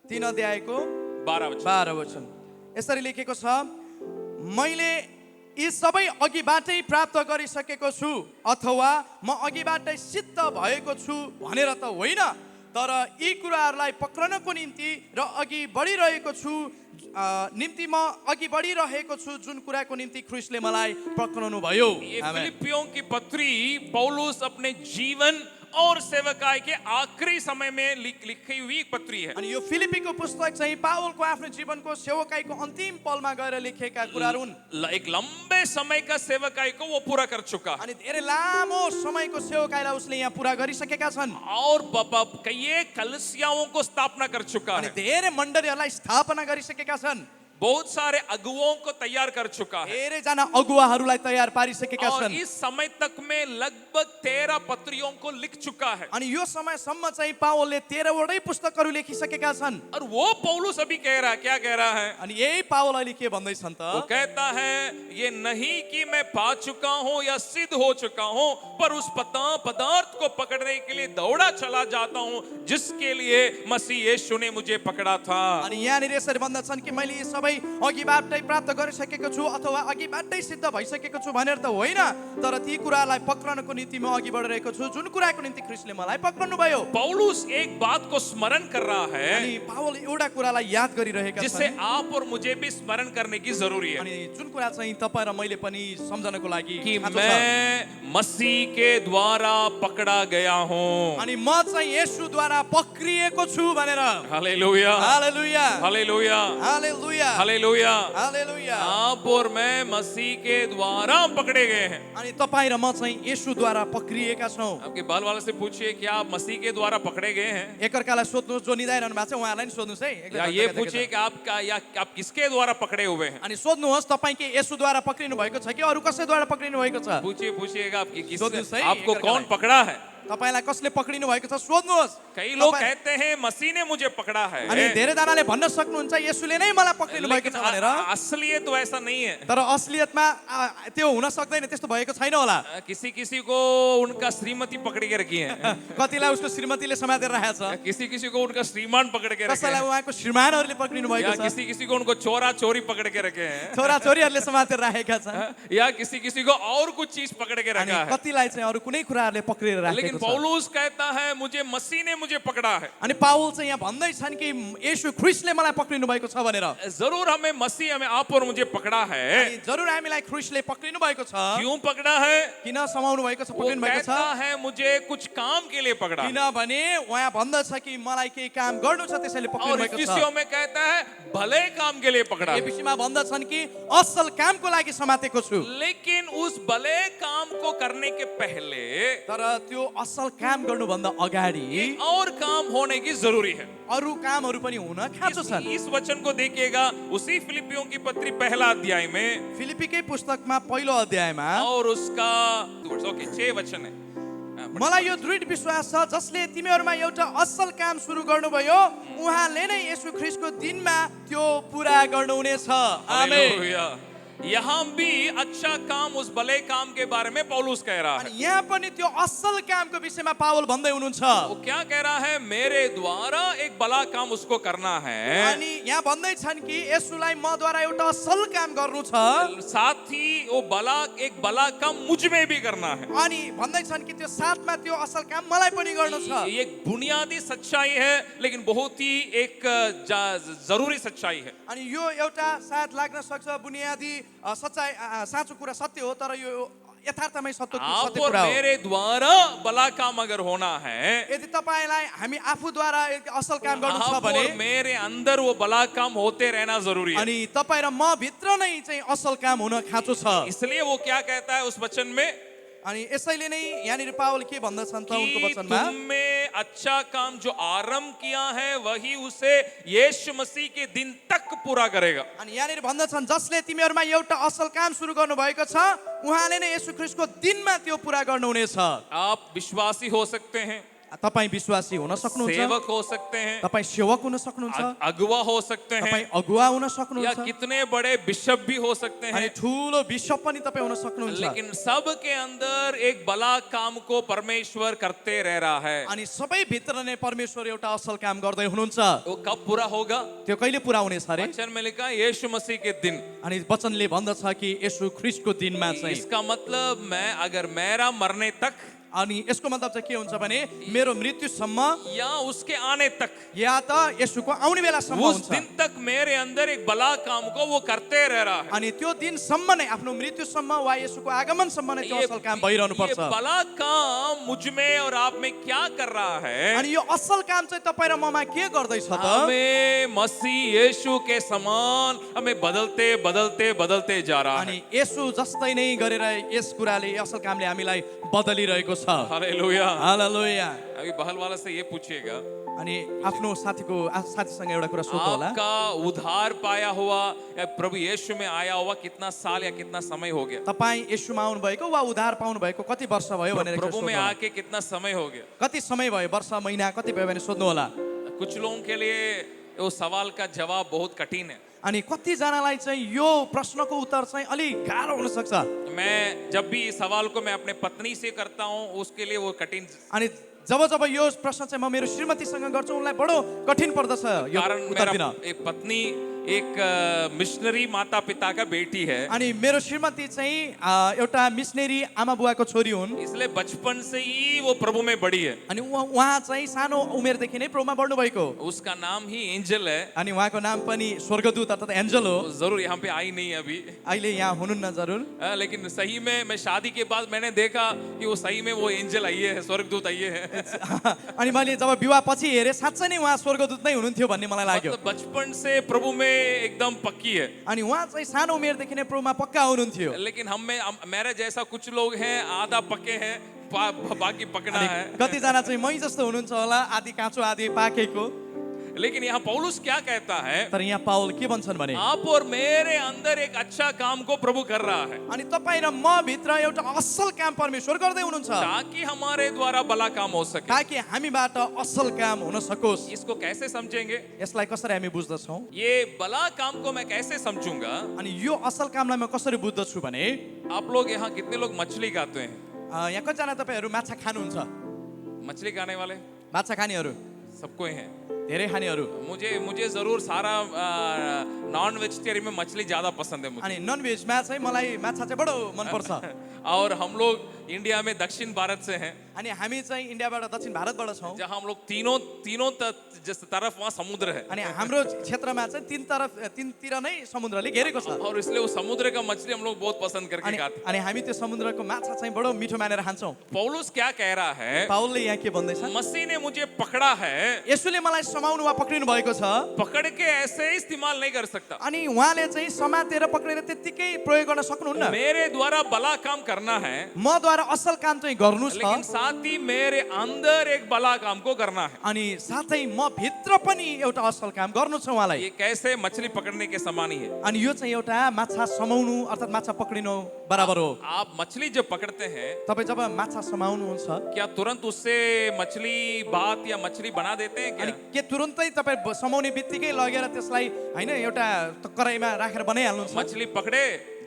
S2: 3 अध्यायको
S1: 12 वचन।
S2: 12 वचन यसरी लेखेको छ, मैले यी सबै अघिबाटै प्राप्त गरिसकेको छु अथवा म अघिबाटै सिद्ध भएको छु भनेर त होइन, तर यी कुराहरूलाई पक्रनको निम्ति र अघि बढिरहेको छु निम्ति म अघि बढिरहेको छु जुन कुराको निम्ति ख्रिस्टले मलाई पक्राउनु भयो।
S1: ये
S2: आमेन।
S1: फिलिपियों की पत्री पौलुस अपने जीवन और सेवकाई के आखिरी समय में लिखी हुई एक पत्री है।
S2: अनि यो फिलिपीको पुस्तक चाहिँ पावलको आफ्नो जीवनको सेवकाईको अन्तिम पलमा गएर लेखेका कुराहरू हुन्।
S1: एक लंबे समय का सेवकाई को वो पूरा कर चुका है
S2: अनि धेरै लामो समयको सेवकाईलाई उसले यहाँ पुरा गरिसकेका छन्।
S1: और कई कलीसियाओं को स्थापना कर चुका
S2: अनि
S1: है,
S2: धेरै मण्डलीहरूलाई स्थापना गरिसकेका छन्।
S1: बहुत सारे अगुओं को तैयार कर चुका है
S2: धेरैजना अगुवाहरूलाई तयार पारिसकेका
S1: और
S2: छन्।
S1: इस समय तक में लगभग 13 पत्रियों को लिख चुका है।
S2: अनि यो समयसम्म चाहिँ पावलले 13 वटै पुस्तकहरू लेखिसकेका छन्।
S1: और वो पौलुस अभी कह रहा है, क्या कह रहा है?
S2: अनि यही पावल अहिले के भन्दैछन्
S1: वो
S2: त,
S1: कहता है ये नहीं कि मैं पा चुका हूं या सिद्ध हो चुका हूं, पर उस पदार्थ को पकड़ने के लिए दौड़ा चला जाता हूं जिसके लिए मसीह यीशु ने मुझे पकड़ा था।
S2: अनि यहाँनिर यसरी भन्दछन् कि मैले यी सबै अघिबाटै प्राप्त गरिसकेको छु अथवा अघिबाटै सिद्ध भइसकेको छु भनेर त होइन, तर ती कुरालाई पक्रनको निम्ति म अघि बढिरहेको छु जुन कुराको निम्ति ख्रिस्टले मलाई पक्रनु भयो।
S1: पौलुस एक बात को स्मरण कर रहा है
S2: अनि पावल एउटा कुरालाई याद गरिरहेका
S1: जिसे
S2: छन्।
S1: आप और मुझे भी स्मरण करने की जरूरी है
S2: अनि जुन कुरा चाहिँ तपाईँ र मैले पनि सम्झनको लागि
S1: कि
S2: खाँचो छ।
S1: मैं मसीह के द्वारा पकड़ा गया हूं।
S2: अनि म चाहिँ येशूद्वारा पक्रिएको छु भनेर।
S1: हालेलुया,
S2: हालेलुया,
S1: हालेलुया,
S2: हालेलुया,
S1: हालेलुया।
S2: हालेलुया।
S1: आप और मैं मसीह के द्वारा पकड़े गए हैं।
S2: अनि तपाईँ र म चाहिँ येशूद्वारा पक्रिएका छौँ।
S1: आपके बाल वाले से पूछिए क्या आप मसीह के द्वारा पकड़े गए हैं,
S2: एकअर्कालाई सोध्नुहोस्, जो निदाइरहनु भएको छ उहाँलाई नि सोध्नुहोस् है।
S1: या ये पूछिए कि आप किसके द्वारा पकड़े हुए हैं।
S2: अनि सोध्नुहोस् तपाईँ के येशूद्वारा पक्रिनु भएको छ कि अरू कसैद्वारा पक्रिनु भएको छ?
S1: पूछिएगा
S2: सोध्नुहोस् है,
S1: आपको
S2: एक
S1: कौन पकड़ा है।
S2: तपाईलाई कसले पक्रिनु भएको छ सोध्नुहोस्।
S1: कई लोग
S2: तपाईँ-
S1: कहते हैं मसीह ने मुझे पकड़ा है,
S2: अनि धेरैजनाले भन्न सक्नुहुन्छ येशूले नै मलाई पक्रिनु भएको
S1: लेकिन
S2: छ भनेर।
S1: असलियत तो ऐसा नहीं है।
S2: तर असलियतमा त्यो हुन सक्दैन, त्यस्तो भएको छैन होला।
S1: किसी किसी को उनका श्रीमती पकड़ के रखी है,
S2: कतिलाई उसको श्रीमतीले समातेर राखेको छ,
S1: किसी किसी को उनका श्रीमान पकड़ के रखे
S2: कसैलाई
S1: हैं,
S2: उहाँको श्रीमानहरूले पक्रिनु भएको
S1: या
S2: छ,
S1: किसी किसी को उनको चोरा चोरी पकड़ के रखे हैं,
S2: छोरा छोरीहरूले समातेर राखेका छन्,
S1: या किसी किसी को और कुछ चीज पकड़ के
S2: अनि
S1: रखा है।
S2: कतिलाई चाहिँ अरू कुनै कुराहरूले पक्रिएर
S1: लेकिन
S2: राखेको छ।
S1: पौलुस कहता है मुझे मसीह ने मुझे पकड़ा है।
S2: अनि पावल चाहिँ यहाँ भन्दैछन् कि येशू ख्रिस्टले मलाई पक्रिनु भएको छ भनेर।
S1: जरूर हमें मसीह हमें आप और मुझे पकड़ा है।
S2: अनि जरुर हामीलाई ख्रिस्टले पक्रिनु भएको छ।
S1: क्यों पकड़ा है?
S2: किन समाउनु भएको छ,
S1: वो
S2: पक्रिनु भएको छ?
S1: कहता है मुझे कुछ काम के लिए पकड़ा,
S2: किनभने उहाँ भन्दछ कि मलाई केही काम गर्नु छ त्यसैले पक्रिनु
S1: और
S2: भएको छ।
S1: इफिसियों में कहता है भले काम के लिए पकड़ा।
S2: एफिसीमा भन्दछन् कि असल कामको लागि समातेको छु।
S1: लेकिन उस भले काम को करने के पहले
S2: तर त्यो असल काम गर्नुभन्दा अगाडि
S1: एक और काम होने की जरूरी है।
S2: अरू कामहरू पनि हुन खाँचो छन्।
S1: इस वचन को देखिएगा उसी फिलिपियों की पत्री पहला अध्याय में
S2: फिलिपीकै पुस्तकमा पहिलो अध्यायमा
S1: और उसका 6 वचन है।
S2: मलाई यो दृढ विश्वास छ जसले तिमीहरूमा एउटा असल काम सुरु गर्नुभयो उहाँले नै येशू ख्रिस्टको दिनमा त्यो पुरा गर्नुहुनेछ। आमेन।
S1: हालेलुया। यहाँ भी अच्छा काम उस भले काम के बारे में पौलुस कह रहा है।
S2: अनि यहाँ पनि त्यो असल कामको विषयमा पावल भन्दै हुनुहुन्छ।
S1: वो क्या कह रहा है? मेरे द्वारा एक भला काम उसको करना है,
S2: अनि यहाँ भन्दै छन् कि येशूलाई मद्वारा एउटा असल काम गर्नु छ,
S1: साथ ही वो एक भला काम मुझ में भी करना है।
S2: अनि भन्दै छन् कि त्यो साथमा त्यो असल काम मलाई पनि गर्नु छ।
S1: ये एक बुनियादी सच्चाई है, लेकिन बहुत ही एक जरूरी सच्चाई है।
S2: अनि यो एउटा सायद लाग्न सक्छ बुनियादी सच्चाई, साँचो कुरा सत्य हो, तर यो यथार्थमै सत्य
S1: आप
S2: सत्य
S1: और
S2: कुरा हो।
S1: मेरे द्वारा भला काम अगर होना है,
S2: यदि तपाईलाई हामी आफूद्वारा एक असल काम गर्नु छ
S1: आप
S2: भने
S1: और मेरे अंदर वो भला काम होते रहना जरूरी है।
S2: अनि तपाईँ र म भित्र नै चाहिँ असल काम हुन खाँचो छ।
S1: इसलिए वो क्या कहता है उस वचन में
S2: अनि यसैले नै यहाँनिर पावल के भन्दछन् त उनको
S1: कि
S2: वचनमा,
S1: तुम में अच्छा काम जो आरंभ किया है वही उसे यीशु मसीह के दिन तक पूरा करेगा।
S2: अनि यहाँनिर भन्दछन् जसले तिमीहरूमा एउटा असल काम सुरु गर्नु भएको छ उहाँले नै येशू ख्रीष्टको दिनमा त्यो पुरा गर्नुहुनेछ।
S1: आप विश्वासी हो सकते हैं,
S2: तपाईँ विश्वासी हुन सक्नुहुन्छ,
S1: सेवक हो सकते हैं,
S2: तपाईँ सेवक हुन सक्नुहुन्छ,
S1: अगुवा हो सकते हैं,
S2: तपाईँ अगुवा हुन
S1: या
S2: सक्नुहुन्छ,
S1: कितने बड़े बिशप भी हो सकते
S2: अनि
S1: हैं,
S2: ठुलो बिशप पनि तपाईँ हुन सक्नुहुन्छ।
S1: लेकिन सब के अंदर एक भला काम को परमेश्वर करते रह रहा है।
S2: अनि सबै भित्र नै परमेश्वर एउटा असल काम गर्दै हुनुहुन्छ।
S1: वो कब पूरा होगा?
S2: त्यो कहिले पुरा हुनेछ अरे?
S1: वचन में लिखा है यीशु मसीह के दिन।
S2: अनि वचनले भन्दछ कि येशू ख्रीष्टको दिनमा चाहिँ,
S1: इसका मतलब अगर मेरा मरने तक
S2: अनि यसको मतलब चाहिँ के हुन्छ भने मेरो मृत्युसम्म
S1: या उसके आने तक,
S2: या त येशूको आउने बेलासम्म
S1: उस
S2: हुन्छ।
S1: दिन तक मेरे अंदर एक भला काम को वो करते रह रहा है।
S2: अनि त्यो दिनसम्म नै आफ्नो मृत्युसम्म वा येशूको आगमनसम्म नै त्यो असल काम भइरहनु
S1: ये
S2: पर्छ।
S1: भला काम मुझ में और आप में क्या कर रहा है?
S2: अनि यो असल काम चाहिँ तपाईँ र ममा के गर्दैछ त?
S1: हमें मसीह यीशु के समान हमें बदलते बदलते बदलते जा रहा है।
S2: अनि येशू जस्तै नै गरेर यस कुराले, असल कामले हामीलाई बदलिरहेको छ।
S1: हालेलुया।
S2: हालेलुया।
S1: अभी बहल वाला से ये पूछिएगा,
S2: अनि आफ्नो साथीसँग एउटा कुरा सोध्नु होला,
S1: आपका उद्धार पाया हुआ या प्रभु यीशु में आया हुआ कितना साल या कितना समय हो गया?
S2: तपाईँ येशूमा आउनु भएको वा उद्धार पाउनु भएको कति वर्ष भयो भनेर
S1: प्रभु
S2: सोध्नु
S1: में
S2: होला।
S1: आके कितना समय हो गया?
S2: कति समय भयो, वर्ष महिना कति भयो भने सोध्नु होला।
S1: कुछ लोगों के लिए वो सवाल का जवाब बहुत कठिन है।
S2: अनि कतिजनालाई चाहिँ यो प्रश्नको उत्तर चाहिँ अलिक गाह्रो हुन सक्छ।
S1: मैं जब भी इस सवाल को मैं अपने पत्नी से करता हूँ उसके लिए वो कठिन,
S2: अनि जब जब यो प्रश्न चाहिँ म मेरो श्रीमतीसँग गर्छु उनलाई बडो कठिन पर्दछ यो
S1: कारण
S2: उत्तर दिन।
S1: मेरा एक पत्नी एक मिशनरी माता पिता का बेटी है,
S2: अनि मेरो श्रीमती चाहिँ एउटा मिसनेरी आमा बुवाको छोरी हुन्।
S1: इसलिए बचपन से ही वो प्रभु में बड़ी है।
S2: अनि उहाँ चाहिँ सानो उमेरदेखि नै प्रभुमा बढ्नु भएको।
S1: उसका नाम ही एंजल है।
S2: अनि उहाँको नाम पनि स्वर्गदूत अर्थात् एन्जल हो।
S1: वो जरूर यहाँ पे आई नहीं अभी,
S2: अहिले यहाँ हुनुहुन्न जरुर,
S1: लेकिन सही में मैं शादी के बाद मैंने देखा कि वो सही में वो एंजल आई है, स्वर्गदूत आई है।
S2: अनि मैले जब विवाह पछि हेरेँ साँच्चै नै उहाँ स्वर्गदूत नै हुनुहुन्थ्यो भन्ने मलाई लाग्यो।
S1: मतलब बचपन से प्रभु में एकदम पक्की है।
S2: अनि उहाँ चाहिँ सानो उमेरदेखि नै प्रभुमा पक्का हुनुहुन्थ्यो।
S1: लेकिन मेरे जैसा कुछ लोग हैं आधा पक्के हैं, बाकी पकना
S2: अनि
S1: है।
S2: कतिजना चाहिँ मै जस्तो हुनुहुन्छ होला, आधी काँचो आधी पाकेको।
S1: लेकिन यहाँ पौलुस क्या कहता है?
S2: तर यहाँ पावल के भन्छन् भने
S1: आप और मेरे अंदर एक अच्छा काम को प्रभु कर रहा है,
S2: अनि तपाईँ र म भित्र एउटा असल काम परमेश्वर गर्दै हुनुहुन्छ
S1: ताकि हमारे द्वारा भला काम हो सके।
S2: ताकि हामीबाट असल काम हुन सकोस्।
S1: इसको कैसे समझेंगे?
S2: यसलाई कसरी हामी बुझ्दछौँ?
S1: ये भला काम को मैं कैसे समझूंगा?
S2: अनि यो असल कामलाई म कसरी बुझ्दछु भने
S1: आप लोग यहाँ कितने लोग मछली खाते हैं?
S2: यहाँ कतिजना तपाईँहरू माछा खानुहुन्छ?
S1: मछली खाने वाले
S2: माछा खानेहरू
S1: सबको ही हैं।
S2: धेरै खानेहरू।
S1: मुझे जरूर सारा नॉन वेजिटेरियन में मछली ज्यादा पसंद है मुझे।
S2: अनि नन भेजमा चाहिँ मलाई माछा चाहिँ बडो मनपर्छ।
S1: और हम लोग इंडिया में दक्षिण भारत से हैं,
S2: अनि हामी चाहिँ इन्डियाबाट दक्षिण भारतबाट छौँ।
S1: जहाँ हम लोग तीनों जिस तरफ वहाँ समुद्र है,
S2: अनि हाम्रो क्षेत्रमा चाहिँ तीनतिर नै समुद्रले घेरेको छ।
S1: और इसलिए वो समुद्र का मछली हम लोग बहुत पसंद करके खाते हैं।
S2: अनि हामी त्यो समुद्रको माछा चाहिँ बडो मिठो मानेर खान्छौँ।
S1: पौलुस क्या कह रहा है?
S2: पावलले यहाँ के भन्दैछ?
S1: मसीह ने मुझे पकड़ा है,
S2: यसुले मलाई समाउनु वा पक्रिनु भएको छ।
S1: पकड़ के ऐसे ही इस्तेमाल नहीं कर सकता।
S2: अनि उहाँले चाहिँ समातेर पक्रेर त्यत्तिकै प्रयोग गर्न सक्नुहुन्न।
S1: मेरे द्वारा भला काम करना है,
S2: मद्वारा असल काम चाहिँ गर्नु छ,
S1: लेकिन साथ ही मेरे अंदर एक भला काम को करना है।
S2: अनि साथै म भित्र पनि एउटा असल काम गर्नु छ उहाँलाई।
S1: ये कैसे मछली पकड़ने के समान ही है।
S2: अनि यो चाहिँ एउटा माछा समाउनु अर्थात् माछा पक्रिनु बराबर हो।
S1: आप मछली जब पकड़ते हैं,
S2: तपाईँ जब माछा समाउनुहुन्छ
S1: क्या तुरंत उससे मछली भात या मछली बना देते हैं क्या?
S2: अनि के तुरुन्तै तपाईँ समाउने बित्तिकै लगेर त्यसलाई हैन एउटा कराईमा राखेर बनाइहाल्नुहुन्छ?
S1: मछली पकड़े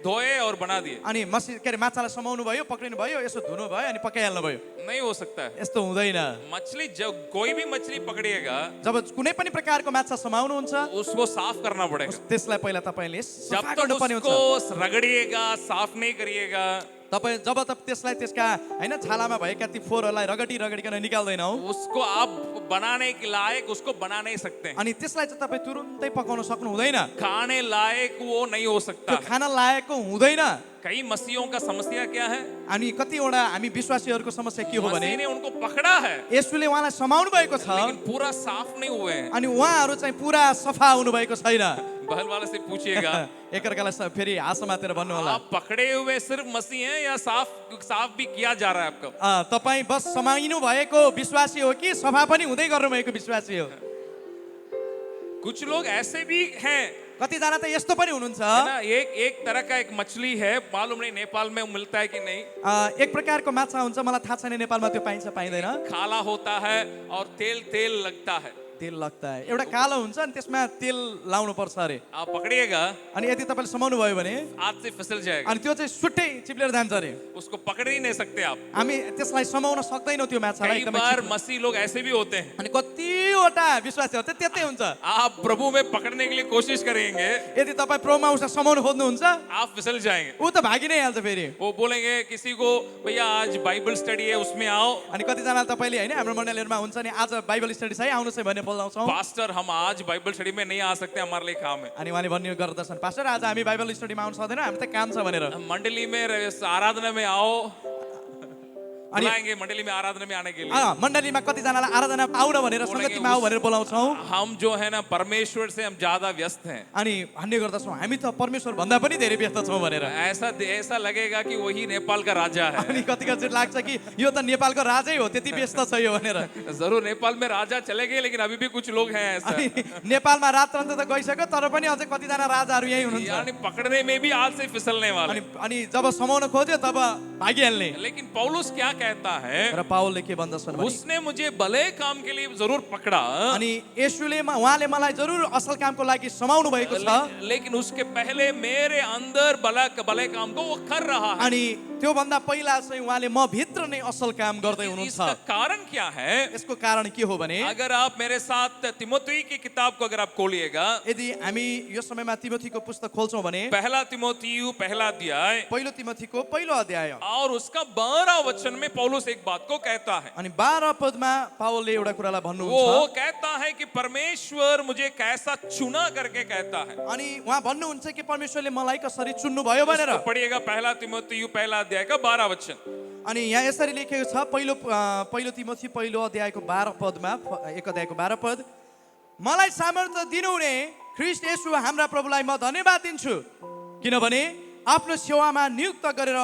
S1: धोए और बना दिए।
S2: अनि मसी के अरे माछालाई समाउनु भयो, पक्रिनु भयो, यसो धुनु भयो अनि पकाइहाल्नु भयो।
S1: नहीं हो सकता है।
S2: यस्तो हुँदैन।
S1: मछली जब कोई भी मछली पकड़िएगा
S2: जब कुनै पनि प्रकारको माछा समाउनुहुन्छ
S1: उसको साफ करना पड़ेगा।
S2: त्यसलाई पहिला तपाईले
S1: जब
S2: सफा
S1: तक
S2: गर्नुपर्ने हुन्छ।
S1: उसको रगड़िएगा, साफ नहीं करिएगा,
S2: तपाईँ जब तक त्यसलाई त्यसका हैन छालामा भएका ती फोहोरहरूलाई रगडिकन निकाल्दैनौ
S1: उसको आप बनाने के लायक उसको बना नहीं सकते हैं।
S2: अनि त्यसलाई चाहिँ तपाईँ तुरुन्तै पकाउन सक्नु हुँदैन।
S1: खाने लायक वो नहीं हो सकता।
S2: त्यो खान लायकको हुँदैन।
S1: कई मसीहों का समस्या क्या है?
S2: अनि कतिवटा हामी विश्वासीहरूको समस्या के हो भने
S1: मसीह ने उनको पकड़ा है
S2: येशूले उहाँलाई समाउनु भएको छ
S1: लेकिन पूरा साफ नहीं हुए हैं।
S2: अनि उहाँहरू चाहिँ पुरा सफा हुनु भएको छैन।
S1: बहल वाले से पूछिएगा
S2: एकअर्कालाई फेरि हाँसो मातेर भन्नु होला
S1: आप पकड़े हुए सिर्फ मसीह हैं या साफ भी किया जा रहा है आपको?
S2: तपाईँ बस समाइनु भएको विश्वासी हो कि सफा पनि हुँदै गर्नुभएको विश्वासी हो?
S1: कुछ लोग ऐसे भी हैं
S2: कतिजना त यस्तो पनि हुनुहुन्छ
S1: है ना, एक तरह का एक मछली है, मालूम नहीं नेपाल में मिलता है कि नहीं।
S2: एक प्रकारको माछा हुन्छ, मलाई थाहा छैन नेपालमा त्यो पाइन्छ पाइँदैन।
S1: काला होता है और तेल लगता है।
S2: तेल लाग्दा है एउटा कालो हुन्छ अनि त्यसमा तेल लाउनु पर्छ अरे।
S1: आप पकड़िएगा
S2: अनि यदि तपाईले समाउनु भयो भने
S1: हाथ से फिसल जाएगा,
S2: अनि त्यो चाहिँ सुट्टै चिप्लेर जान्छ अरे।
S1: उसको पकड़ ही नहीं सकते आप।
S2: हामी त्यसलाई समाउन सक्दैनौँ त्यो माछालाई।
S1: कई बार मसीह लोग ऐसे भी होते हैं।
S2: अनि कतिवटा विश्वासीहरू चाहिँ त्यतै हुन्छ।
S1: आप प्रभु में पकड़ने के लिए कोशिश करेंगे,
S2: यदि तपाईँ प्रभुमा उसलाई समाउनु खोज्नुहुन्छ
S1: आप फिसल जाएंगे।
S2: ऊ त भागि नै हाल्छ फेरि।
S1: वो बोलेंगे किसी को भैया आज बाइबल स्टडी है उसमें आओ।
S2: अनि कतिजना तपाईँले हैन हाम्रो मण्डलीहरुमा हुन्छ नि आज बाइबल स्टडी छ है आउनुहोस् है भन्ने बोलाउँछौँ।
S1: पास्टर हम आज बाइबल स्टडी में नहीं आ सकते, हमारे लिए काम है।
S2: अनि उहाँले भन्ने गर्दछन् पास्टर आज हामी बाइबल स्टडीमा आउन सक्दैनौँ, हामी त काम छ भनेर।
S1: मंडली में आराधना में आओ, बुलाएंगे मंडली में आराधना में आने के लिए।
S2: मण्डलीमा कतिजनालाई आराधना आउन भनेर संगतिमा आऊ भनेर बोलाउँछौँ।
S1: हम जो है ना परमेश्वर से हम ज्यादा व्यस्त हैं।
S2: अनि भन्ने गर्दछौँ हामी त परमेश्वर भन्दा पनि धेरै व्यस्त छौँ भनेर।
S1: ऐसा लगेगा कि वही नेपाल का राजा है।
S2: अनि कतिकति लाग्छ कि यो त नेपालको राजै हो, त्यति व्यस्त छ यो भनेर।
S1: जरूर नेपाल में राजा चले गए लेकिन अभी भी कुछ लोग हैं ऐसा।
S2: अनि नेपालमा राजतन्त्र त गइसक्यो तर पनि अझै कतिजना राजाहरू यही हुनुहुन्छ।
S1: यानी पकड़ने में भी आज से फिसलने वाले।
S2: अनि जब समाउन खोज्यो तब भागिहाल्ने।
S1: लेकिन पौलुस क्या कहता है?
S2: र पावलले के भन्दछन् भने
S1: उसने मुझे भले काम के लिए जरूर पकड़ा,
S2: अनि येशूले उहाँले मलाई जरुर असल कामको लागि समाउनु भएको छ,
S1: लेकिन उसके पहले मेरे अंदर भले काम को वो कर रहा है।
S2: अनि त्यो भन्दा पहिला चाहिँ उहाँले म भित्र नै असल काम गर्दै हुनुहुन्छ।
S1: इसका कारण क्या है?
S2: यसको कारण के हो भने
S1: अगर आप मेरे साथ तिमोथी की किताब को अगर आप खोलिएगा,
S2: यदि हामी यो समयमा तिमोथीको पुस्तक खोल्छौं भने
S1: पहला तिमोथी पहला अध्याय
S2: पहिलो तिमोथीको पहिलो अध्याय
S1: और उसका 12 वचन में पौलुस एक बात को कहता है।
S2: अनि 12 पदमा पावलले एउटा कुरालाई भन्नुहुन्छ।
S1: वो कहता है कि परमेश्वर मुझे कैसा चुना करके कहता है।
S2: अनि उहाँ भन्नुहुन्छ कि परमेश्वरले मलाई कसरी चुन्नु भयो भनेर।
S1: पढ़िएगा पहला तिमोथी पहला अध्याय का 12 वचन।
S2: अनि यहाँ यसरी लेखेको छ पहिलो तिमोथी पहिलो अध्यायको 12 पदमा, एक अध्यायको 12 पद, मलाई सामर्थ्य दिनुहुने ख्रीष्ट येशू हाम्रा प्रभुलाई म धन्यवाद दिन्छु, किनभने आफ्नो सेवामा नियुक्त गरेर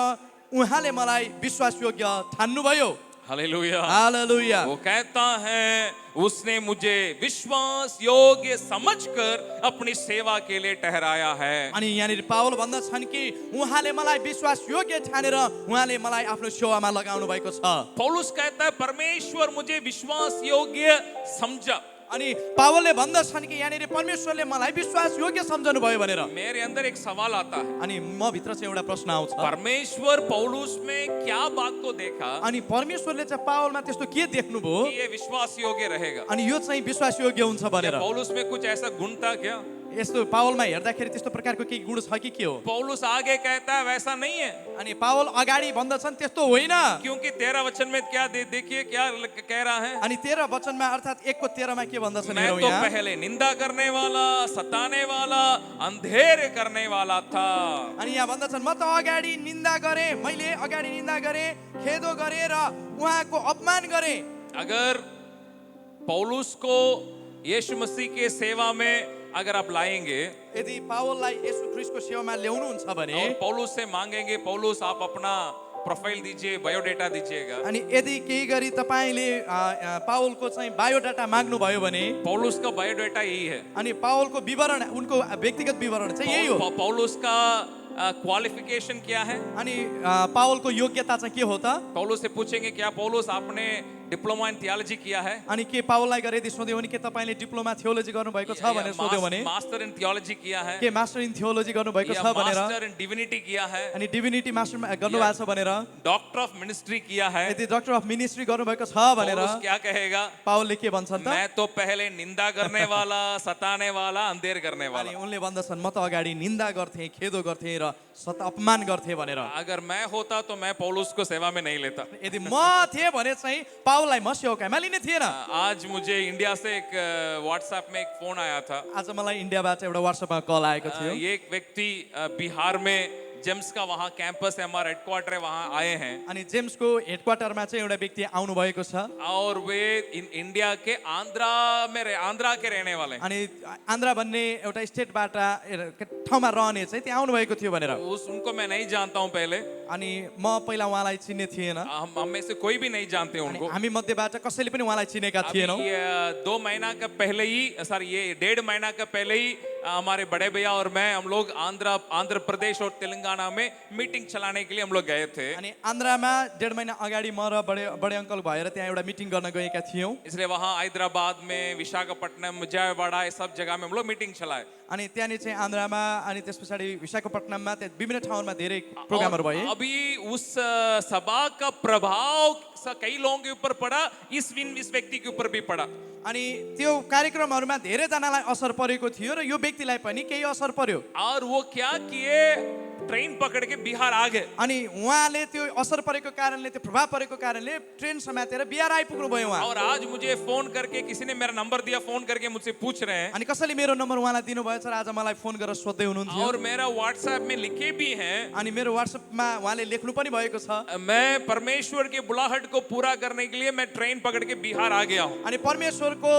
S2: उहाँले मलाई विश्वासयोग्य ठान्नुभयो।
S1: हालेलुया
S2: हालेलुया।
S1: वो कहता है उसने मुझे विश्वास योग्य समझकर अपनी सेवा के लिए ठहराया है।
S2: अनि यहाँनिर पावल भन्दछन् कि उहाँले मलाई विश्वास योग्य ठानेर उहाँले मलाई आफ्नो सेवामा लगाउनु भएको छ।
S1: पौलुस कहता है परमेश्वर मुझे विश्वास योग्य समझा।
S2: अनि पावलले भन्दछन् कि यहाँनिर परमेश्वरले मलाई विश्वास योग्य सम्झनु भयो भनेर।
S1: मेरे अंदर एक सवाल आता है,
S2: अनि म भित्र चाहिँ एउटा प्रश्न आउँछ,
S1: परमेश्वर पौलुस में क्या बात को देखा
S2: अनि परमेश्वरले चाहिँ पावलमा त्यस्तो के देख्नुभयो
S1: कि ये विश्वास योग्य रहेगा?
S2: अनि यो चाहिँ विश्वास योग्य हुन्छ भनेर?
S1: पौलुस में कुछ ऐसा गुण था क्या?
S2: यस्तो पावलमा हेर्दाखेरि त्यस्तो प्रकारको केही गुण छ कि के हो?
S1: पौलुस आगे कहता है वैसा नहीं है।
S2: अनि पावल अगाडि भन्दछन् त्यस्तो होइन,
S1: क्योंकि 13 वचन में क्या देखिए क्या कह रहा है।
S2: अनि 13 वचनमा अर्थात 1 को 13 मा के भन्दछन्?
S1: मैं तो पहले निंदा करने वाला, सताने वाला, अंधेर करने वाला था।
S2: अनि यहाँ भन्दछन् म त अगाडि निन्दा गरे, मैले अगाडि निन्दा गरे, खेदो गरे र उहाँको अपमान गरे।
S1: अगर पौलुस को यीशु मसीह के सेवा में अगर आप लाएंगे,
S2: यदि पावललाई येशू ख्रीष्टको सेवामा ल्याउनुहुन्छ भने
S1: और पौलुस से मांगेंगे पौलुस आप अपना प्रोफाइल दीजिए, बायोडेटा दीजिएगा,
S2: अनि यदि केही गरी तपाईले पावलको चाहिँ बायोडाटा माग्नु भयो भने
S1: पौलुस का बायोडेटा यही है।
S2: अनि पावलको विवरण, उनको व्यक्तिगत विवरण चाहिँ यही हो।
S1: पौलुस का क्वालिफिकेशन क्या है?
S2: अनि पावलको योग्यता चाहिँ के हो त?
S1: पौलुस से पूछेंगे क्या पौलुस आपने डिप्लोमा इन थियोलॉजी किया है
S2: अनि के पावललाई गरे यदि सोध्यो भने के तपाईँले डिप्लोमा थियोलोजी गर्नुभएको छ भनेर सोध्यो भने
S1: मास्टर इन थियोलॉजी किया है
S2: के मास्टर इन थियोलोजी गर्नुभएको
S1: या
S2: छ भनेर
S1: मास्टर इन डिविनिटी किया है
S2: अनि डिभिनिटी मास्टर गर्नुभएको छ भनेर
S1: डॉक्टर ऑफ मिनिस्ट्री किया है
S2: यदि डक्टर अफ मिनिस्ट्री गर्नुभएको छ भनेर
S1: पौलुस क्या कहेगा
S2: पावलले के भन्छन् त
S1: मैं तो पहले निंदा करने वाला सताने वाला अंधेर करने वाला
S2: अनि उनले भन्दछन् म त अगाडि निन्दा गर्थे खेदो गर्थे र अपमान गर्थे भनेर
S1: अगर मैं होता तो मैं पौलुस को सेवा में नहीं लेता
S2: यदि म थिएँ भने चाहिँ पावललाई म सेवकाइमा लिने थिएन
S1: आज मुझे इंडिया से एक व्हाट्सएप में एक फोन आया था
S2: आज मलाई इन्डियाबाट एउटा व्हाट्सएपमा कल आएको थियो
S1: ये एक व्यक्ति बिहार में जेम्स का वहाँ कैंपस है हमारा हेडक्वार्टर है वहाँ आए हैं
S2: अनि जेम्सको हेडक्वार्टरमा चाहिँ एउटा व्यक्ति आउनु भएको छ
S1: और वे इंडिया के आंध्रा के रहने वाले हैं।
S2: अनि आन्ध्रा भन्ने एउटा स्टेटबाट ठाउँमा रहने चाहिँ त्यहाँ आउनु भएको थियो भनेर
S1: उनको मैं नहीं जानता हूँ पहले
S2: अनि म पहिला उहाँलाई चिन्ने थिएन
S1: हम में से कोई भी नहीं जानते
S2: अनि
S1: उनको
S2: हामी मध्येबाट कसैले पनि उहाँलाई चिनेका थिएनौँ
S1: ये 2 महीना का पहले ही सॉरी ये 1.5 महीना का पहले ही हमारे बड़े भैया और मैं हम लोग आंध्र प्रदेश और तेलंगाना में मीटिंग चलाने के लिए हम लोग गए थे
S2: अनि आन्ध्रामा 1.5 महिना अगाडि म र बडे अङ्कल भएर त्यहाँ एउटा मिटिङ गर्न गएका थियौँ
S1: इसलिए वहाँ हैदराबाद में विशाखापट्टनम जयवाड़ा ये सब जगह में हम लोग मीटिंग चलाए
S2: अनि त्यहाँनिर चाहिँ आन्ध्रामा अनि त्यस पछाडि विशाखापट्टनममा त्यहाँ विभिन्न ठाउँमा धेरै प्रोग्रामहरू भए
S1: अभी उस सभा का प्रभाव कई लोगों के ऊपर पड़ा इस व्यक्ति के ऊपर भी पड़ा
S2: अनि त्यो कार्यक्रमहरूमा धेरैजनालाई असर परेको थियो र यो व्यक्तिलाई पनि केही असर पर्यो
S1: और वो क्या किए ट्रेन पकड़ के बिहार आ गए
S2: अनि उहाँले त्यो असर परेको कारणले त्यो प्रभाव परेको कारणले ट्रेन समातेर बिहार आइपुग्नु भयो उहाँ
S1: और आज मुझे फोन करके किसी ने मेरा नंबर दिया फोन करके मुझसे पूछ रहे हैं
S2: अनि कसैले मेरो नम्बर उहाँलाई दिनुभयो सर आज मलाई फोन गरेर सोध्दै हुनुहुन्थ्यो
S1: और मेरा व्हाट्सएप में लिखे भी हैं
S2: अनि मेरो व्हाट्सएपमा उहाँले लेख्नु पनि भएको छ
S1: मैं परमेश्वर के बुलाहट को पूरा करने के लिए मैं ट्रेन पकड़ के बिहार आ गया हूँ
S2: अनि परमेश्वरको